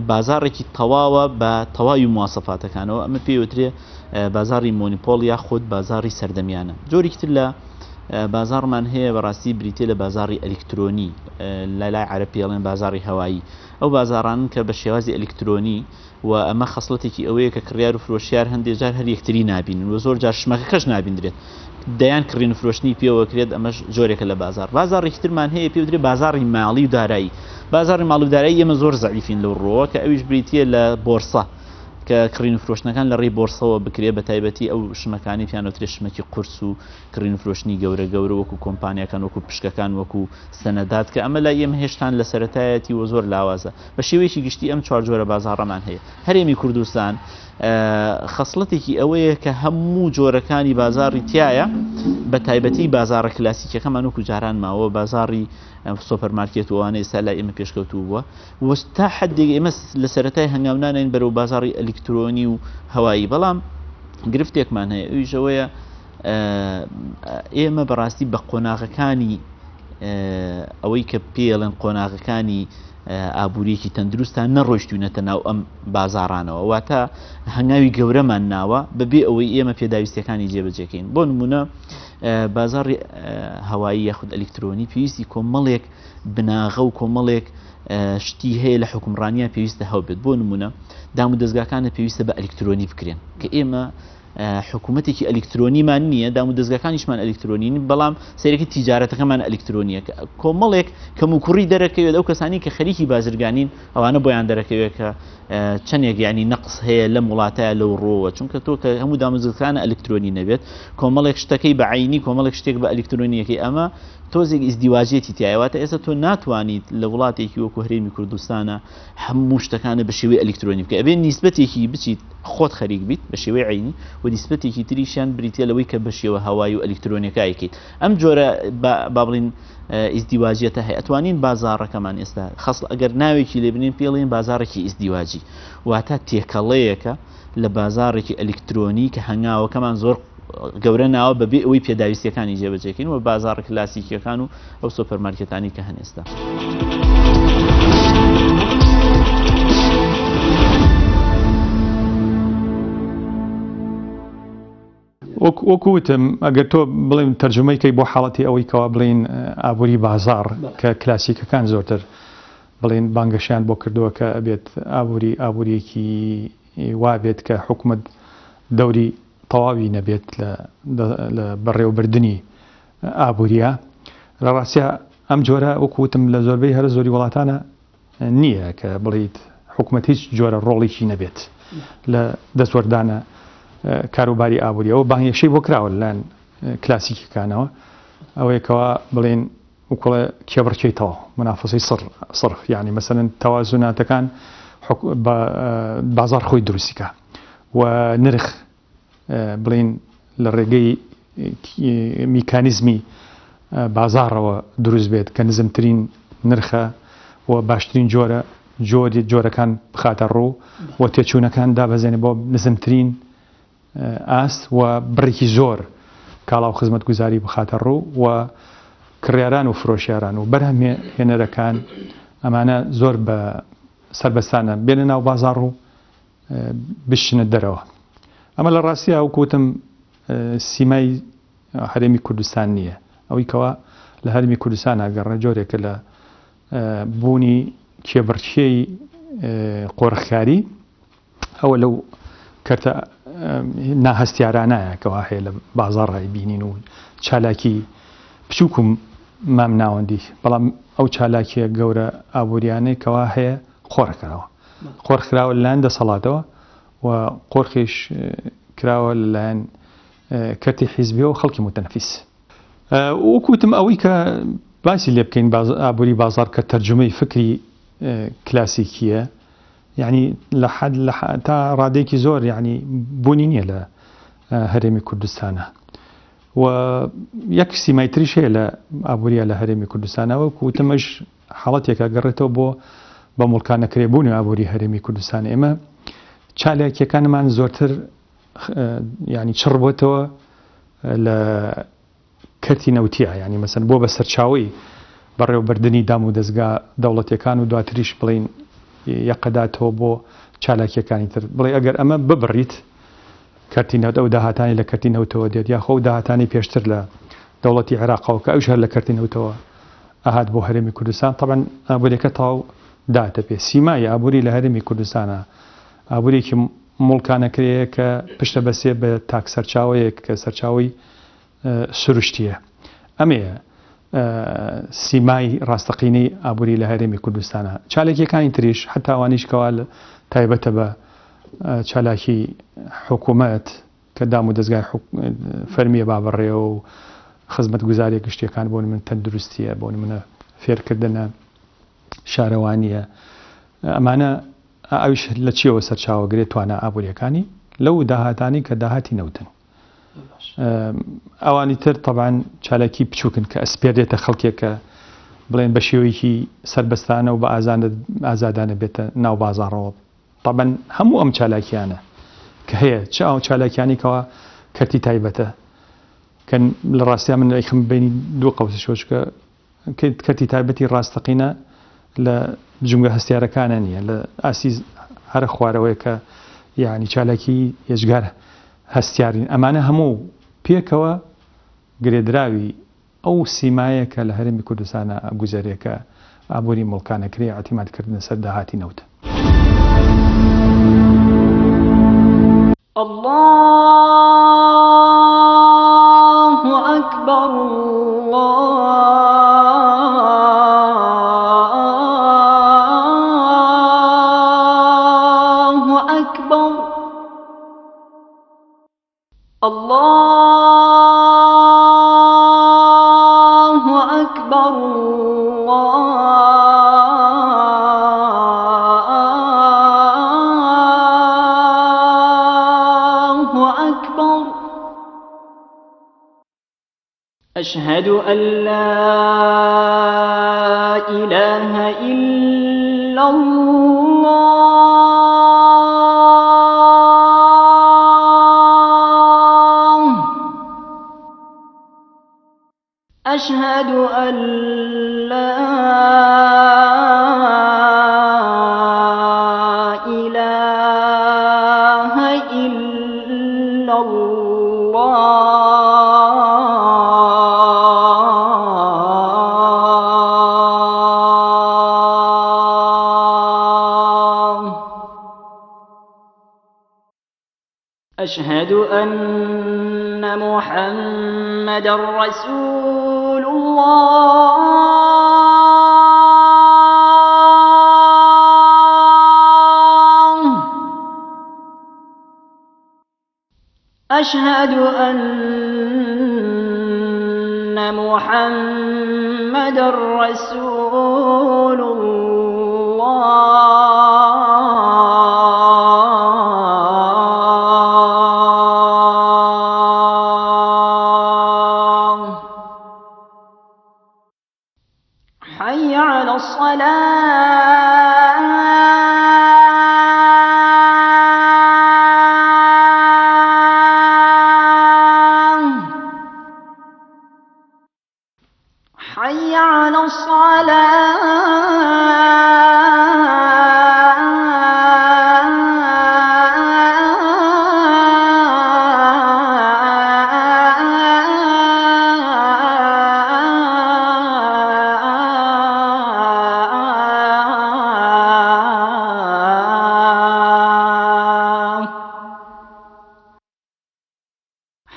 [SPEAKER 5] بازارێکی تەواوە بە تەواوی مواسەفاتەکانەوە ئەمە پێوترێ بازاری مۆنیپۆل یا خۆت بازاری سەردەمیانە جۆرێکتر لە بازارمان هەیە بەڕاستی بریتێ لە بازاری ئەلکترۆنی لە لای عەرە پێڵێن بازاری هەوایی ئەو بازاران کە بە شێوازی ئەلکترۆنی و ئەمە خەسڵەتێکی ئەوەیە کە کڕیار و فرۆشیار هەندێک جار هەر یەکتری نابینن و زۆر جار شمەکەکەش نابیندرێت دەیان کڕین فرۆشتنی پێوەکرێت ئەمەش جۆرێکە لە بازارێکی ترمان هەیە پێوترێ بازاری ماڵی و دارایی بازاری ماڵ و دارایی ئێمە زۆر زەعیفین لەو ڕۆوە کە ئەویش بریتیە لە بۆرسە کە کڕین فرۆشتنەکان لە ڕێی بۆرسەوە بکرێ بە تایبەتی ئەو شمەکانی پیانۆترێ شمەکی قورس و کڕین فرۆشتنی گەورە وەکو کۆمپانیەکان وەکو پشکەکان وەکو سەنەدات کە ئەمە لای ئێمە هێشتان لە سەرەتایەتی و زۆر لاوازە بە شێوەیەکی گشتی ئەم چوار جۆرە بازاڕەمان هەیە هەرێمی کوردستان خەسڵەتێکی ئەوەیە کە هەموو جۆرەکانی بازاری تایە بە تایبەتی بازارە کلاسیکەکەمان وەکو جاران ماوە بازاری سۆپەرمارکێت وانەی سا لای ئێمە پێشکەوتوو بووە وەستا حدێک ئێمە لە سەرەتای هەنگاونانین بەرەو بازاری ئەلکترۆنی و هەوایی بەڵام گرفتێکمان هەیە ئەویشەوەیە ئێمە بەڕاستی بە قۆناغەکانی ئەوەی کە پێڵێن قۆناغەکانی ئابوووریەکی تەندروستان نەڕۆیشتوونەتە ناو ئەم بازارانەوە واتە هەنگاوی گەورەمان ناوە بەبێ ئەوەی ئێمە پێداویستەکانی جێبەجێکەین بۆ نمونە بازاری هەوایی یاخود ئەلکترۆنی پێویستی کۆمەڵێک بناغە و کۆمەڵێک شتی هەیە لە حکومڕانیان پێویستە هەو بێت بۆ نمونە دام و دەستگاکانە پێویستە بە ئەلکترۆنی بکرێن کە ئێمە حکوومەتێکی ئەلکترۆنیمان نییە دام و دەستگاکانیشمان ئەلکترۆنین بەڵام سەرەکی تیجارەتەکەمان ئەلکترۆنیە کۆمەڵێک کەم و کوڕی دەرەکەوێت ئەو کەسانی کە خەریکی بازرگانین ئەوانە بۆیان دەرەکەوێت کە چەندێک یعنی نەقص هەیە لە وڵاتایە لەو ڕۆوە چونکە تۆ کە هەموو دامەزگاکانە ئەلکترۆنی نەبێت کۆمەڵێک شتەکەی بە عینی کۆمەڵێک شتێک بە ئەلکترۆنیەکەی ئەمە تۆزێک ئیزدیواجێتی تایەواتە ئێستا تۆ ناتوانیت لە وڵاتێکی وەکو هەرێمی کوردستانە هەموو شتەکانە بە شێوەی ئەلکترۆنی بکە ئەبێ نیسبەتێکی بچیت خۆت خەریک بیت بە شێوەی عینی و نیسبەتێکی تریشیان بریتە لەوەی کە بە شێوە هەوای و ئەلکترۆنیەکایکیت ئەم جۆرە با بڵین ئیزدیواجێتە هەیە ئەتوانین بازاڕەکەمان ئێستا خەسڵ ئەگەر ناوێکی لێ بنین پێڵێن بازارێکی ئیزدیواجی واتە تێکەڵەیەکە لە بازارێکی ئەلکترۆنی کە هەنگاوەکەمان زۆر گەورە ناوە بەبێ ئەوەی پێداویستیەکانی جێبەجێکەین و بازار کلاسیکیەکان و ئەو سۆپەرمارکێتانی کە هەنێستا.
[SPEAKER 2] وەکوتم ئەگەر تۆ بڵێن تەرجمەیکەی بۆ حاڵەتی ئەوەی کەوا بڵین ئابووری بازار کە کلاسیکەکان زۆرتر بڵێن بانگەشیان بۆ کردووە کە ئەبێت ئابووریەکی وابێت کە حکوومەت دەوری تەواوی نەبێت لە بەڕێوەبردننی ئابووریە لە ڕاستە ئەم جۆرە وەکوتم لە زۆربەی هەرە زۆری وڵاتانە نییە کە بڵیت حکوومەت هیچ جۆرە ڕۆڵێکی نەبێت لە دەستوەردانە کاروباری ئابووریەوە بانگێشەی بۆ کراوە لەلایەن کلاسیکەکانەوە ئەوەیەکەوە بڵێن وکڵە کێبڕکەیتەوە منافەسەی سڕف یعنی مەسەرەن تەوازوناتەکان بازار خۆی دروستیکە و نرخ بڵین لە ڕێگەی میکانیزمی بازارەوە دروست بێت کە نزمترین نرخە و باشترین جۆرەکان بخاتە ڕوو و تێچوونەکان دابەزێنێ بۆ نزمترین ئاست و بڕێکی زۆر کاڵاو خزمەت گوزاری بخاتە ڕوو و کڕیاران و فرۆشیاران و بەرهەمهێنەرەکان ئەمانە زۆر بە سربەستانە بێنە ناو بازار و بشنە دەرەوە. ئەمە لە ڕاستیە وەکوتم سیمای هەرێمی کوردستان نییە ئەوەی کەوا لە هەرمی کوردستان ئەگەڕە جۆرێکە لە بوونی کێبڕکێی قۆرخکاری ئەوە لەو کەرتە ناهەستیارانایە کەوا هەیە لە بازاڕای بینین و چالاکی بچووکم مام ناوەندی بەڵام ئەو چالاکیە گەورە ئابوووریانەی کەوا هەیە خۆڕکراوە خۆڕکراوە لەلایەن دەسەڵاتەوە و قۆرخیش کراوە لەلایەن کەرتی حیزبیەوە و خەڵکی متەنەفیس. وەکوتم ئەوەی کە باسی لێ بکەین ئابووری بازار کە تەرجمەی فکری کلاسیکیە یعنی لە حەد تا ڕادێکی زۆر یعنی بوونی نییە لە هەرێمی کوردستانە و یەک سیمایتریش هەیە لە ئابووریە لە هەرێمی کوردستانەوە وەکوتمەش حاڵەتێکە گەڕێتەوە بۆ بە مڵکانەکرێبوونی ئابووری هەرێمی کوردستان ئێمە چالاکیەکانمان زۆرتر ینی چڕبووەتەوە لە کەرتی نەوتیە ینی مەسەن بۆ بە سەرچاوی بەڕێوەبردننی دام و دەستگا دەوڵەتیەکان و دواتریش بڵین یەقەداتەوە بۆ چالاکیەکانی تر بڵێ ئەگەر ئەمە ببڕیت کەرتی نەوت ئەو داهاتانی لە کەرتی نەوتەوە دێت یا خۆ داهاتانی پێشتر لە دەوڵەتی عێراقەوە کە ئەوش هەر لە کەرتی نەوتەوە ئاهات بۆ هەرێمی کوردستان طبعاً ئابووریەکە تاو داتە پێ سیمای ئابووری لە هەرێمی کوردستانە ئابوورێکی مڵکانەکرەیە کە پشتە بەسێ بە تاک سەرچاوەیەک کە سەرچاوی سروشتیە ئەمەیە سیمای ڕاستەقینەی ئابووری لە هەرێمی کوردستانە چالێکیەکانی تریش حتاوانیش کەوا تایبەتە بە چالاکی حکوومەت کە دام و دەستگای فەرمیە بابڕێ و خزمەت گوزاری گشتیەکان بۆ من تەندروستیە بۆ منە فێرکردنە شارەوانیە ئەمانە ئەوش لە چیەوە سەرچاوەگرێت توانە ئابوووریەکانی لەو داهاتانی کە داهاتی نەوتن ئەوانی تر طبعاً چالاکی بچووکن کە ئەسپێرێتە خەڵکێکە بڵێن بە شێوەیەکی سربەستانە و بە ئازادانە بێتە ناو بازاڕەوە طبعاً هەموو ئەم چالاکیانە کە هەیە چ ئەو چالاکیانێکەوە کەرتی تایبەتە کە لە ڕاستیا من ئەیخم بینی دوو قەوس شۆچکە کەرتی تایبەتی ڕاستەقینە لە جونگە هەستیارەکانە نییە لە ئاسی هەرە خوارەوەی کە یعنی چالاکی هێژگار هەستیارین ئەمانە هەموو پێکەوە گرێدراوی ئەو سیمایە کە لە هەرێمی کوردستانە گوزارێکە ئابووری مڵکانەکری ئاعتیمادکردن سەر داهاتی نەوتە.
[SPEAKER 6] الله أكبر الله أكبر الله أكبر الله أكبر أشهد أن لا إله إلا الله أشهد أن لا إله إلا الله أشهد أن محمدا رسول الله أشهد أن محمدا رسول الله حي على الصلاة حي على الصلاة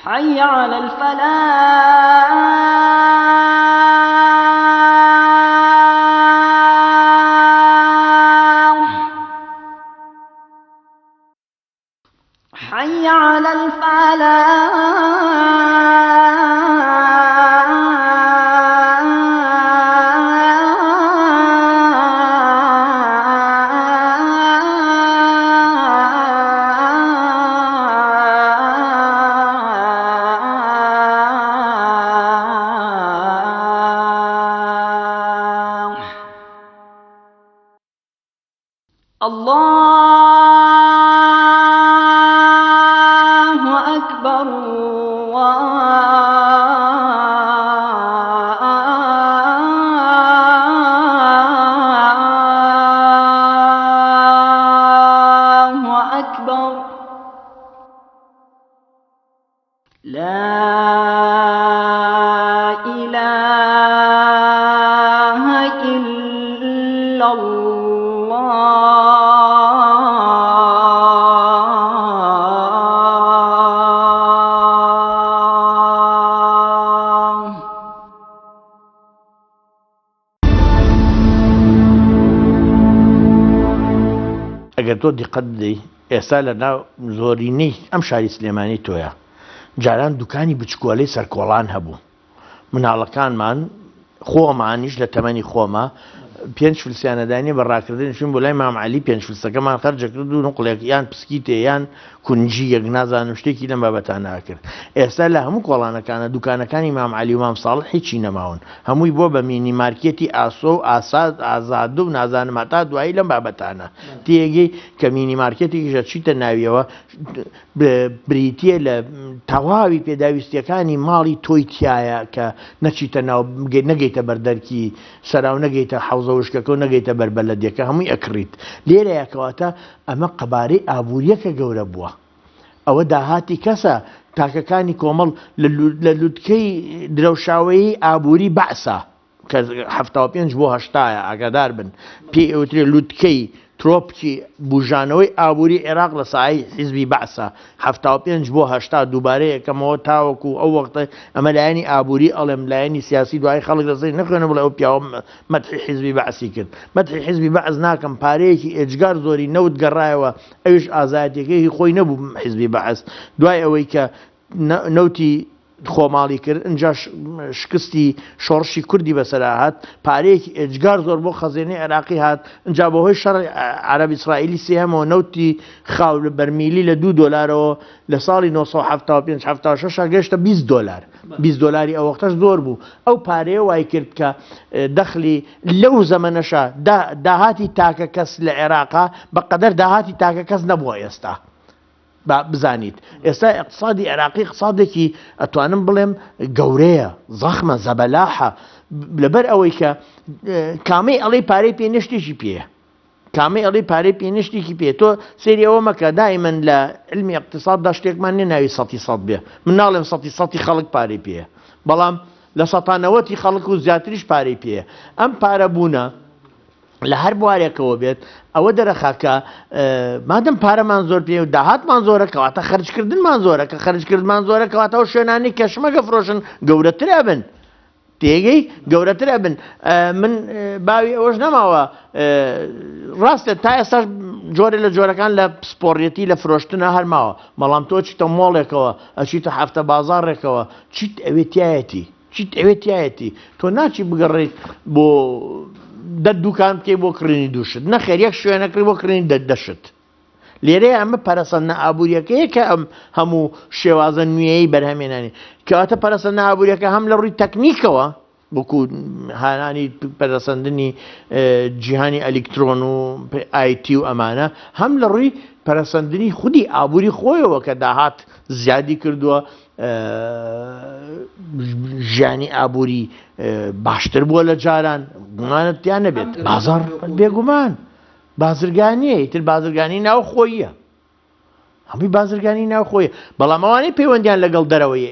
[SPEAKER 6] حي على الفلاح حي على الفلاح الله أكبر الله أكبر لا إله إلا الله
[SPEAKER 3] ئەگەر تۆ دیقەت بدەی ئێستا لە ناو زۆرینەی ئەم شاری سلێمانی تۆیە جاران دوکانی بچکۆلەی سەرکۆڵان هەبوو مناڵەکانمان خۆمانیش لە تەمەنی خۆمە 5 فلسیانەدانی بە ڕاکردنشون بۆ لای مام عەلی 5 فلسەکەمان خەرجەکرد و نقڵێک یان پسکیتێ یان کونجی یەک نازانم شتێکی لەم بابەتان ناکرد ئێستا لە هەموو کۆڵانەکانە دوکانەکانی مام عەلی و مام ساڵح هیچی نەماون هەمووی بۆ بە مینی مارکێتی ئاسۆ و ئاساد ئازادە و نازانم هەتا دوایی لەم بابەتانە تێگەی کە مینی مارکێتێکیشە چیتە ناویەوە بریتە لە تەواوی پێداویستیەکانی ماڵی تۆی تایە کە نەچیتە ناو نەگەیتە بەردەرکی سەراو نەگەیتە حەوزە وشکەکە و نەگەیتە بەربەلەدیەکە هەمووی ئەکڕیت لێرەیەکەواتە ئەمە قەبارەی ئابوووریەکە گەورە بووە ئەوە داهاتی کەسە تاکەکانی کۆمەڵ لە لووتکەی درەوشاوەیی ئابووری بەعسە کە 75 بۆ 80 ئاگادار بن پێی ئەوترێ لووتکەی ترۆپکی بژانەوەی ئابووری عێراق لە سای حیزبی بەعسە 75 بۆ 80 دووبارەیە یەکەمەوە تاوەکو ئەو وەختە ئەمە لایەنی ئابووری ئەڵێم لایەنی سیاسی دوای خەڵک لەسەر نەخوێنە بڵێ ئەو پیاوە مەدحی حیزبی بەعسی کرد مەدحی حیزبی بەعس ناکەم پارەیەکی ئێجگار زۆری نەوت گەڕایەوە ئەوش ئازادیەکەی خۆی نەبوو حیزبی بەعس دوای ئەوەی کە نەوتی خۆماڵی کرد اینجا شکستی شۆڕشی کوردی بەسەرا هات پارەیەکی ئێجگار زۆر بۆ خەزێنەی عێراقی هات اینجا بەهۆی شەڕ عەرەب ئیسرائیلی سێهەمەوە نەوتی خاو لە بەرمیلی لە $2 لە ساڵی 1975 گەشتە $20 $20 ئەو وەختەش زۆر بوو ئەو پارەیە وای کرد کە دەخلی لەو زەمەنەشە داهاتی تاکە کەس لە عێراقا بەقەدەر داهاتی تاکە کەس نەبووە ئێستا بزانیت ئێستا اقتصادی عێراقی اقتصادێکی ئەتوانم بڵێم گەورەیە زەخمە زەبەلاحە لەبەر ئەوەی کە کامەی ئەڵێ پارەی پێنیشتێکی پێ کامەی ئەڵێ پارەی پێنیشتێکی پێ تۆ سێری ئەوە مەکە دائیمەن لە علمی اقتصاددا شتێکمان نێناوی 100% بێ من ناڵێم 100% خەڵک پارەی پێ بەڵام لە 190 خەڵک و زیاتریش پارەی پێ ئەم پارە بوونە لە هەر بوارێکەوە بێت ئەوە دەرەخاکە مادەم پارەمان زۆر پێ و داهاتمان زۆرە کەواتە خەرجکردنمان زۆرە کە خەرجکردمان زۆرە کەواتەوە شوێنانی کەشمەگە فرۆشن گەورەترە بن تێگەی گەورەترە بن من باوی ئەوەش نەماوە ڕاستە تا ئێستاش جۆرە لە جۆرەکان لە سپۆڕیەتی لە فرۆشتنە هەرماوە بەڵام تۆ چیتە مۆڵێکەوە ئەچیتە هەفتە بازاڕێکەوە چیت ئەوێتایەتی چیت ئەوێتایەتی تۆ ناچی بگەڕێیت بۆ دوکان بکەی بۆ کڕینی دووشت نەخێر یەک شوێنەکەی بۆ کڕینی دەشت لێرەیە ئەمە پەرەسەندنە ئابوووریەکەیە کە ئەم هەموو شێوازە نوێیەی بەرهەمێنانی کەواتە پەرەسەندنە ئابوووریەکە هەم لە ڕووی تەکنیکەوە وەکو هانانی پەرەسەندنی جیهانی ئەلیکترۆن و ئایتی و ئەمانە هەم لە ڕووی پەرەسەندنی خودی ئابووری خۆیەوە کە داهات زیادی کردووە ژیانی ئابووری باشتر بووە لە جاران گومانت تیان نەبێت بازار بێگومان بازرگانیە ئیتر بازرگانی ناو خۆیە هەمووی بازرگانی ناو خۆیە بەڵام ئەوانەی پەیوەندیان لەگەڵ دەرەوەی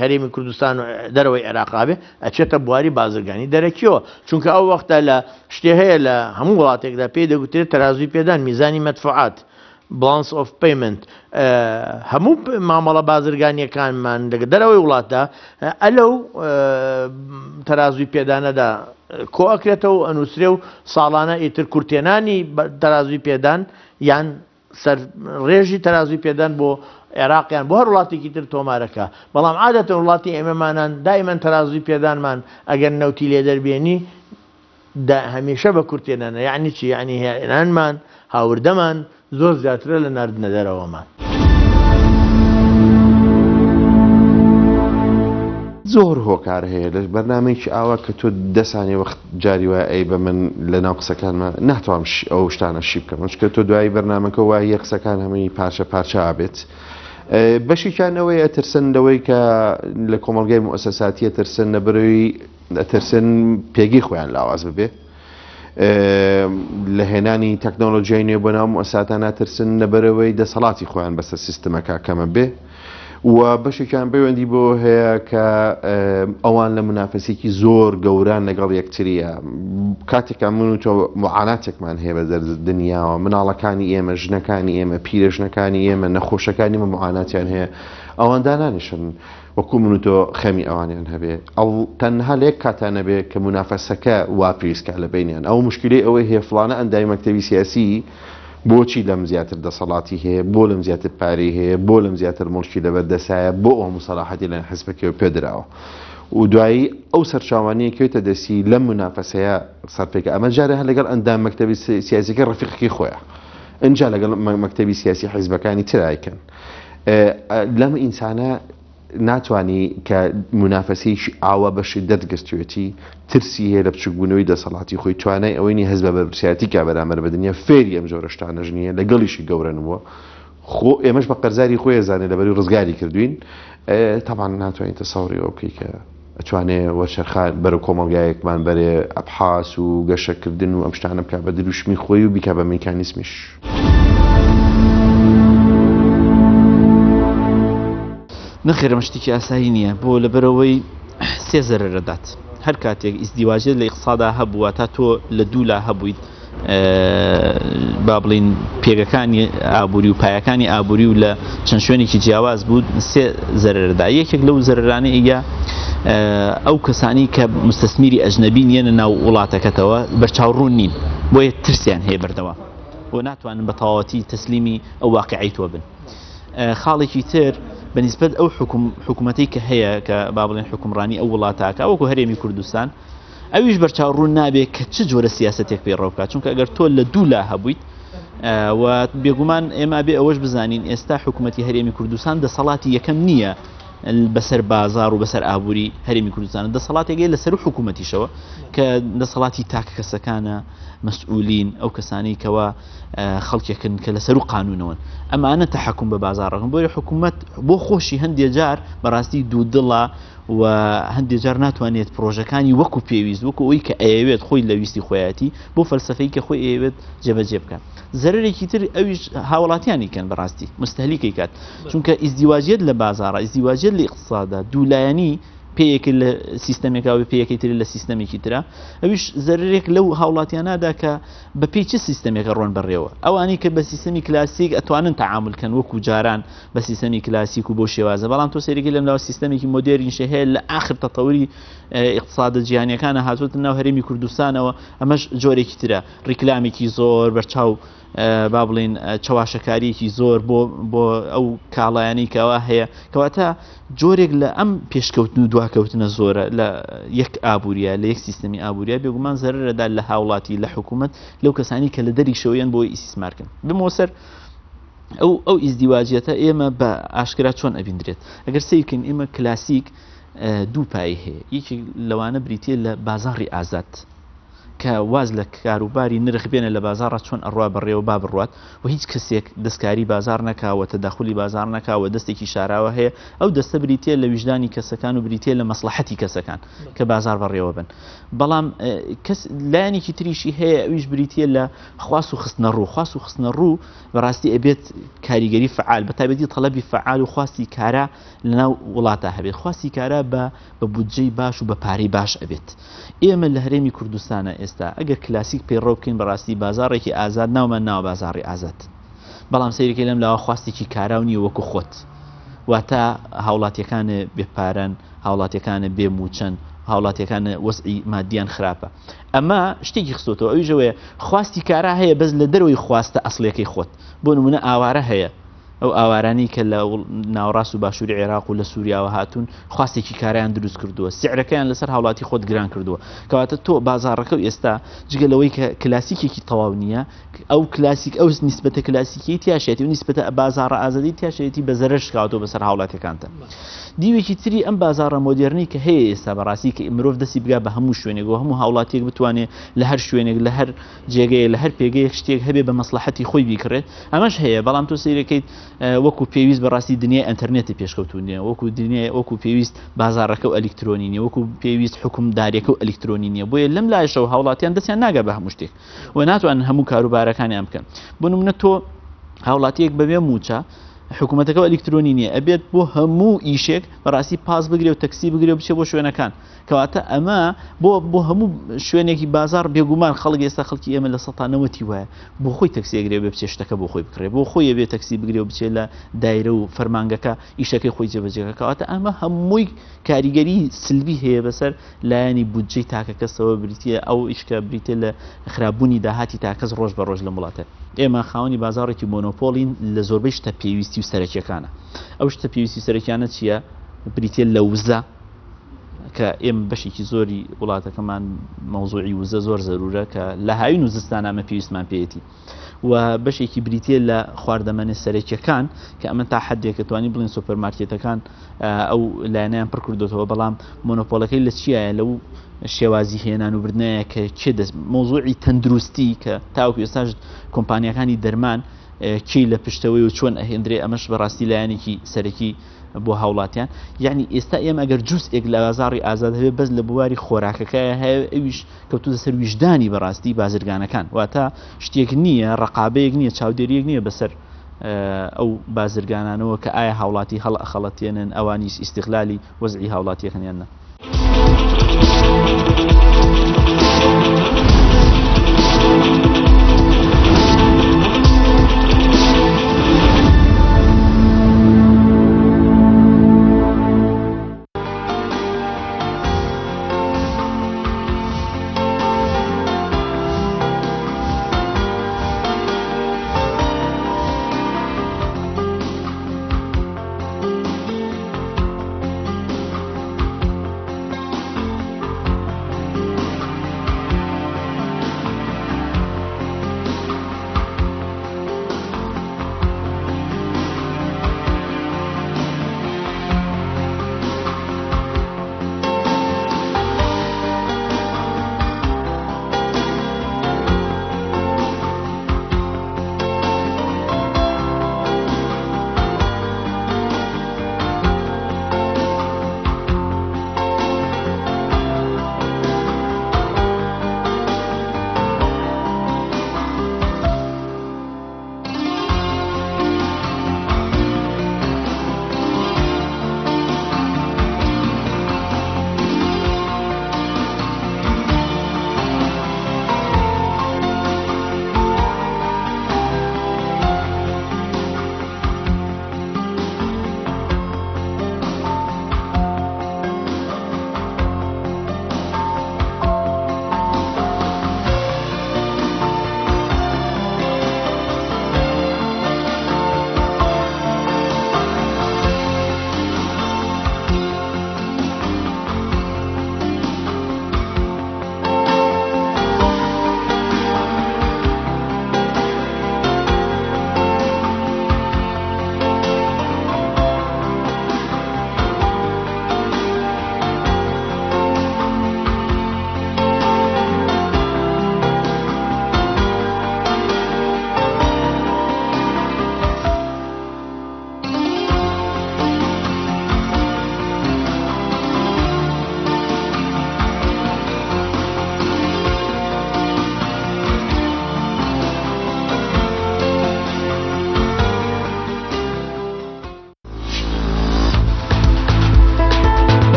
[SPEAKER 3] هەرێمی کوردستان و دەرەوەی عێراقابێ ئەچێتە بواری بازرگانی دەرەکیەوە چونکە ئەو وەختە لە شتێ هەیە لە هەموو وڵاتێکدا پێی دەگوترێت تەرازوی پێدان میزانی مەدفوعات balance of payment هەموو مامەڵە بازرگانیەکانمان لەگە دەرەوەی وڵاتدا ئەلەو تەرازوی پێدانەدا کۆ ئەکرێتەوە و ئەنووسرێ و ساڵانە ئیتر کورتێنانی تەرازوی پێدان یان سەر ڕێژی تەرازوی پێدان بۆ عێراقیان بۆ هەر وڵاتێکی تر تۆمارەکە بەڵام عادەتەن وڵاتی ئێمەمانان دایمەن تەرازوی پێدانمان ئەگەر نەوتی لێ دەربێنی هەمیشە بە کورتێنانە یعنی چی یعنی هێنانمان هاوردەمان زۆر زیاترە لە ناردنە دەرەوەمان
[SPEAKER 4] زۆر هۆکار هەیە لە بەرنامەیەکی ئاوا کە تۆ دەسانی وەخت جاری وایە ئەی بە من لە ناو قسەکانمە ناتوانم ئەو شتانە شی بکەم چکە تۆ دوایی بەرنامەکە وایە قسەکان هەمووی پارچە پارچە ئابێت بەشیکان ئەوەی ئەترسن لەوەی کە لە کۆمەڵگەی موسەساتی ئەترسن لەبەرەوەی ئەترسن پێگی خۆیان لاواز ببێ لە هێنانی تەکنۆلۆژیای نوێ بۆ ناو موسەساتان ناترسن لەبەرەوەی دەسەڵاتی خۆیان بەسەر سیستەمەکە کەمە بێ و بەشێکیان پەیوەندی بۆ هەیە کە ئەوان لە منافەسێکی زۆر گەوران لەگەڵ یەکتریە کاتێکان من و تۆ معاناتێکمان هەیە بە دنیاوە مناڵەکانی ئێمە ژنەکانی ئێمە پیرەژنەکانی ئێمە نەخۆشەکانی معاناتیان هەیە ئەوان دانانیشن وەکو من و تۆ خەمی ئەوانیان هەبێ ئەو تەنها لە یەک کاتان نەبێ کە منافەسەکە وا پێویستکە لە بینیان ئەو مشکلەی ئەوەی هەیە فڵانە ئەندای مەکتەبی سیاسی بۆچی لەم زیاتر دەسەڵاتی هەیە بۆ لەم زیاتر پارەی هەیە بۆ لەم زیاتر مڵکی لەبەردەسایە بۆ ئەو مصەلاحەتی لەن حیزبەکەوە پێدراوە و دوایی ئەو سەرچاوانەیە کەوێتە دەستی لەم منافەسەیە سەرپێکە ئەمە جارە هەر لەگەڵ ئەندام مەکتەبی سیاسیەکە ڕەفیقی خۆیە ئەنجا لەگەڵ مەکتەبی سیاسی حیزبەکانی ترایکەن لەم ئینسانە ناتوانی کە منافەسەیەکی ئاوا بەشی دەرگەستوێتی ترسی هەیە لە بچووکبوونەوەی دەسەڵاتی خۆی توانای ئەوەی هەز بە بەرپرسیاتی کا بەرامبەر بە دنیا فێری ئەم جۆرە شتانەش نییە لەگەڵیشی گەورەنەوە خۆ ئێمەش بە قەرزاری خۆی زانێ لەبەری ڕزگاری کردوین تەمان ناتوانین تەسەوری ئەو بکەی کە ئەتوانێ وەرچەرخان بەرە کۆمەڵگایەکمان بەرێ ئەبحاس و گەشەکردن و ئەم شتانە بکە بە دروشمی خۆی و بیکە بە میکانیسمیش.
[SPEAKER 5] نەخێرە مشتێکی ئاسایی نییە بۆ لەبەرەوەی سێ زەرەرەدات هەر کاتێک ئیزدیواژێت لە ئیقتصادا هەبووە تا تۆ لە دوولا هەبوویت با بڵین پێگەکانی ئابووری و پایەکانی ئابووری و لە چەند شوێنێکی جیاواز بوو سێ زەرەردا یەکێک لەو زەرەرانە ئیگە ئەو کەسانی کە مستەسمیری ئەجنەبی نیەنە ناو وڵاتەکەتەوە بەرچاوڕوون نین بۆیە ترسیان هەیە بەردەوام بۆ ناتوانن بە تەواوەتی تەسلیمی ئەو واقعی تۆ بن. خاڵێکی تر بەنسبەت ئەو حکوومەتەی کە هەیە کە با بڵێن حکومڕانی ئەو وڵاتاکە وەکو هەرێمی کوردستان ئەویش بەرچاوڕوون نابێت کە چ جۆرە سیاسەتێک پێ ڕۆکات چونکە ئەگەر تۆ لە دوو لا هەبوویت و بێگومان ئێمە بێ ئەوەش بزانین ئێستا حکوومەتی هەرێمی کوردستان دەسەڵاتی یەکەم نییە بەسەر بازار و بەسەر ئابووری هەرێمی کوردستان دەسەڵاتێکی لەسەر حکوومەتیشەوە کە دەسەڵاتی تاکە کەسەکانە مەسئولین ئەو کەسانی کەوا خەڵکێکن کە لەسەر و قانونەوەن ئەمانە تەحەکوم بە بازارڕەکەن بۆیە حکوومەت بۆ خۆشی هەندێک جار بەڕاستی دوودڵە و هەندێک جار ناتوانێت پرۆژەکانی وەکو پێویست وەکو ئەوی کە ئەیەوێت خۆی لە ویستی خۆیەتی بۆ فەلسفەی کە خۆی ئەیەوێت جێبەجێ بکات. زەرێکی تر ئەویش هاوڵاتیانی کەن بەڕاستی مستەهلیکەی کات چونکە ئیزدیواجێت لە بازارە ئیزدیواجێت لە اقتصادا دوولایەنی پێیەک لە سیستەمێکاوی پێیەکی تر لە سیستەمێکی ترە ئەویش زەرێک لەو هاوڵاتیانادا کە بە پێی چه سیستەمێکە ڕۆن بەڕێوە ئەوانی کە بە سیستەمی کلاسیک ئەتوانن تەعاملکەن وەکو جاران بە سیستەمی کلاسیک و بۆ شێوازە بەڵام تۆ سێرەکی لەم ناو سیستەمێکی مۆدێرنیشە هەیە لە ئاخر تەتەوری اقتصادە جیهانیەکانە هاتووەتە ناو هەرێمی کوردستانەوە ئەمەش جۆرێکی ترە ڕیکلامێکی زۆر بەرچاو با بڵین چاواشەکاریەکی زۆر بۆ ئەو کاڵایانی کەوا هەیە کەواتە جۆرێک لە ئەم پێشکەوتن و دواکەوتنە زۆرە لە یەک ئابووریە لە یەک سیستەمی ئابووریە بێگومان زەرەرەدا لە هاوڵاتی لە حکوومەت لەو کەسانی کە لە دەری شەوەیان بۆی ئیسیسمارکن بمەوە سەر ئەو ئیزدیواجیەتە ئێمە بە ئاشکرا چۆن ئەبیندرێت ئەگەر سیرکەین ئێمە کلاسیک دوو پای هەیە یەکی لەوانە بریتە لە بازاڕی ئازاد کە واز لە کاروباری نرخ بێنە لە بازارڕ چۆن ئەڕوا بڕێەوە با بڕوات و هیچ کەسێک دەستکاری بازار نەکاوە تەداخلی بازار نەکاوە دەستێکی شاراوە هەیە ئەو دەستە بریتە لە ویژدانی کەسەکان و بریتە لە مەسلحەتی کەسەکان کە بازار بڕێوە بن بەڵام لایەنێکی تریشی هەیە ئەویش بریتە لە خواست و خستنە ڕوو خواست و خستنە ڕوو بەڕاستی ئەبێت کاریگەری فعال بە تایبەتی تەڵەبی فعال و خواستی کارە لەناو وڵاتە هەبێت خواستی کارە بە بودجەی باش و بە پارەی باش ئەبێت ئێمە لە هەرێمی کوردستانە ئێستا ئەگەر کلاسیک پێڕۆ بکەین بەڕاستی بازارێکی ئازاد ناومان ناوە بازاڕی ئازاد بەڵام سەیرەکەی لەم لاوە خواستێکی کاراونی وەکو خۆت واتە هاوڵاتیەکانە بێپارەن هاوڵاتیەکانە بێموچەن هاوڵاتیەکانە وەسعی مادیان خراپە ئەمە شتێکی خستۆتەوە ئەوی ژەوەیە خواستی کارا هەیە بەس لە دەرەوەی خواستە ئەسڵەکەی خۆت بۆ نمونە ئاوارە هەیە ئەو ئاوارانی کە لە ناوەڕاست و باشووری عێراق و لە سووریاوە هاتوون خواستێکی کاریان دروست کردووە سیعرەکەیان لەسەر هاوڵاتی خۆت گران کردووە کەواتە تۆ بازاڕەکە و ئێستا جگەلەوەی کە کلاسیکێکی تەواو نییە ئەو کلاسیک ئەو نیسبەتە کلاسیکی تیاشێتی و نیسبەتە بازاڕە ئازادی تیاشێتی بە زەرش کاتۆ بەسەر هاوڵاتەکانتە دیوێکی تری ئەم بازاڕە مۆدرنی کە هەیە ئێستا بەڕاستی کە مرۆڤ دەستی بگا بە هەموو شوێنێک و هەموو هاوڵاتێک بتوانێت لە هەر شوێنێک لە هەر جێگەیە لە هەر پێگەیەک شتێک هەبێ بە مەسلحەتی خۆی بیکڕێت ئەمەش هەیە بەڵام تۆ سیرەکەیت وەکو پێویست بەڕاستی دنیای ئەنتەرنێتی پێشکەوتونیە وەکو پێویست بازاڕەکە و ئەلیکترۆنی نیە وەکو پێویست حکومداریەکە و ئەلیکترۆنی نیە بۆیە لەم لایشەوە هاوڵاتیان دەستیان ناگە بە هەموو شتێک و ناتوانن هەموو کاروبارەکانیان بکەن بۆ نمونە تۆ هاوڵاتیەک بەبێ موچە حکوومەتەکە ئەلیکترۆنی نیە ئەبێت بۆ هەموو ئیشێک بەڕاستی پاس بگرێ و تەکسی بگرێ و بچێ بۆ شوێنەکان کەواتە ئەمە بۆ هەموو شوێنێکی بازار بێگومان خەڵک ئێستا خەڵکی ئێمە لە 90 وایە بۆ خۆی تەکسیەگرێ بێ بچێ شتەکە بۆ خۆی بکڕێ بۆ خۆی بێ تەکسی بگرێ و بچێ لە دایرە و فەرمانگەکە ئیشەکەی خۆی جێبەجێکە کەواتە ئەمە هەمووی کاریگەری سلبی هەیە بەسەر لایەنی بودجەی تاکە کەسەوە بریتە ئەو ئیشکە بریتە لە خراپبوونی داهاتی تاکەس ڕۆژ بە ڕۆژ لە وڵاتە ئێمە خاوەنی بازاڕێکی مۆنۆپۆلین لە زۆربەی شتە پێویستی و سەرەکیەکانە ئەو شتە پێویستی سەرەکیانە چییە بریتە لە وزە کە ئێمە بەشێکی زۆری وڵاتەکەمان مەوزوعی وزە زۆر زەرورە کە لە هاوین و زستان ئەمە پێویستمان پێێتی و بەشێکی بریتە لە خواردەمەنە سەرەکیەکان کە ئەمە تا حدێکە توانی بڵین سوپەرمارکێتەکان ئەو لایەنیان پڕ کردوتەوە بەڵام مۆنۆپۆلەکەی لە چیایە لەو شێوازی هێنان و بردنەیە کە چێ دەست مۆزوعی تەندروستی کە تاوەکو ئێستاش کۆمپانیەکانی دەرمان کی لە پشتەوەی و چۆن ئەهێنرێ ئەمەش بەڕاستی لایەنێکی سەرەکی بۆ هاوڵاتیان یعنی ئێستا ئێمە ئەگەر جوستێک لە بازاڕی ئازاد هەبێ بەس لە بواری خۆراکەکەیە هەیە ئەویش کەوتوتە سەر ویژدانی بەڕاستی بازرگانەکان واتە شتێک نییە ڕقابەیەک نییە چاودێریەک نییە بەسەر ئەو بازرگانانەوە کە ئایا هاوڵاتی هەڵ ئەخەڵەتێنن ئەوانیش ئیستیغلالی وەزعی هاوڵاتیەکەنیانە.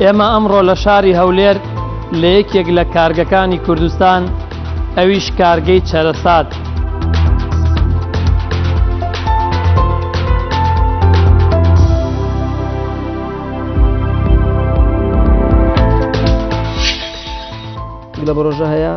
[SPEAKER 7] ئێمە ئەمڕۆ لە شاری هەولێر لە یەکێک لە کارگەکانی کوردستان ئەویش کارگەی چەرەسات
[SPEAKER 8] لە بڕۆژە هەیە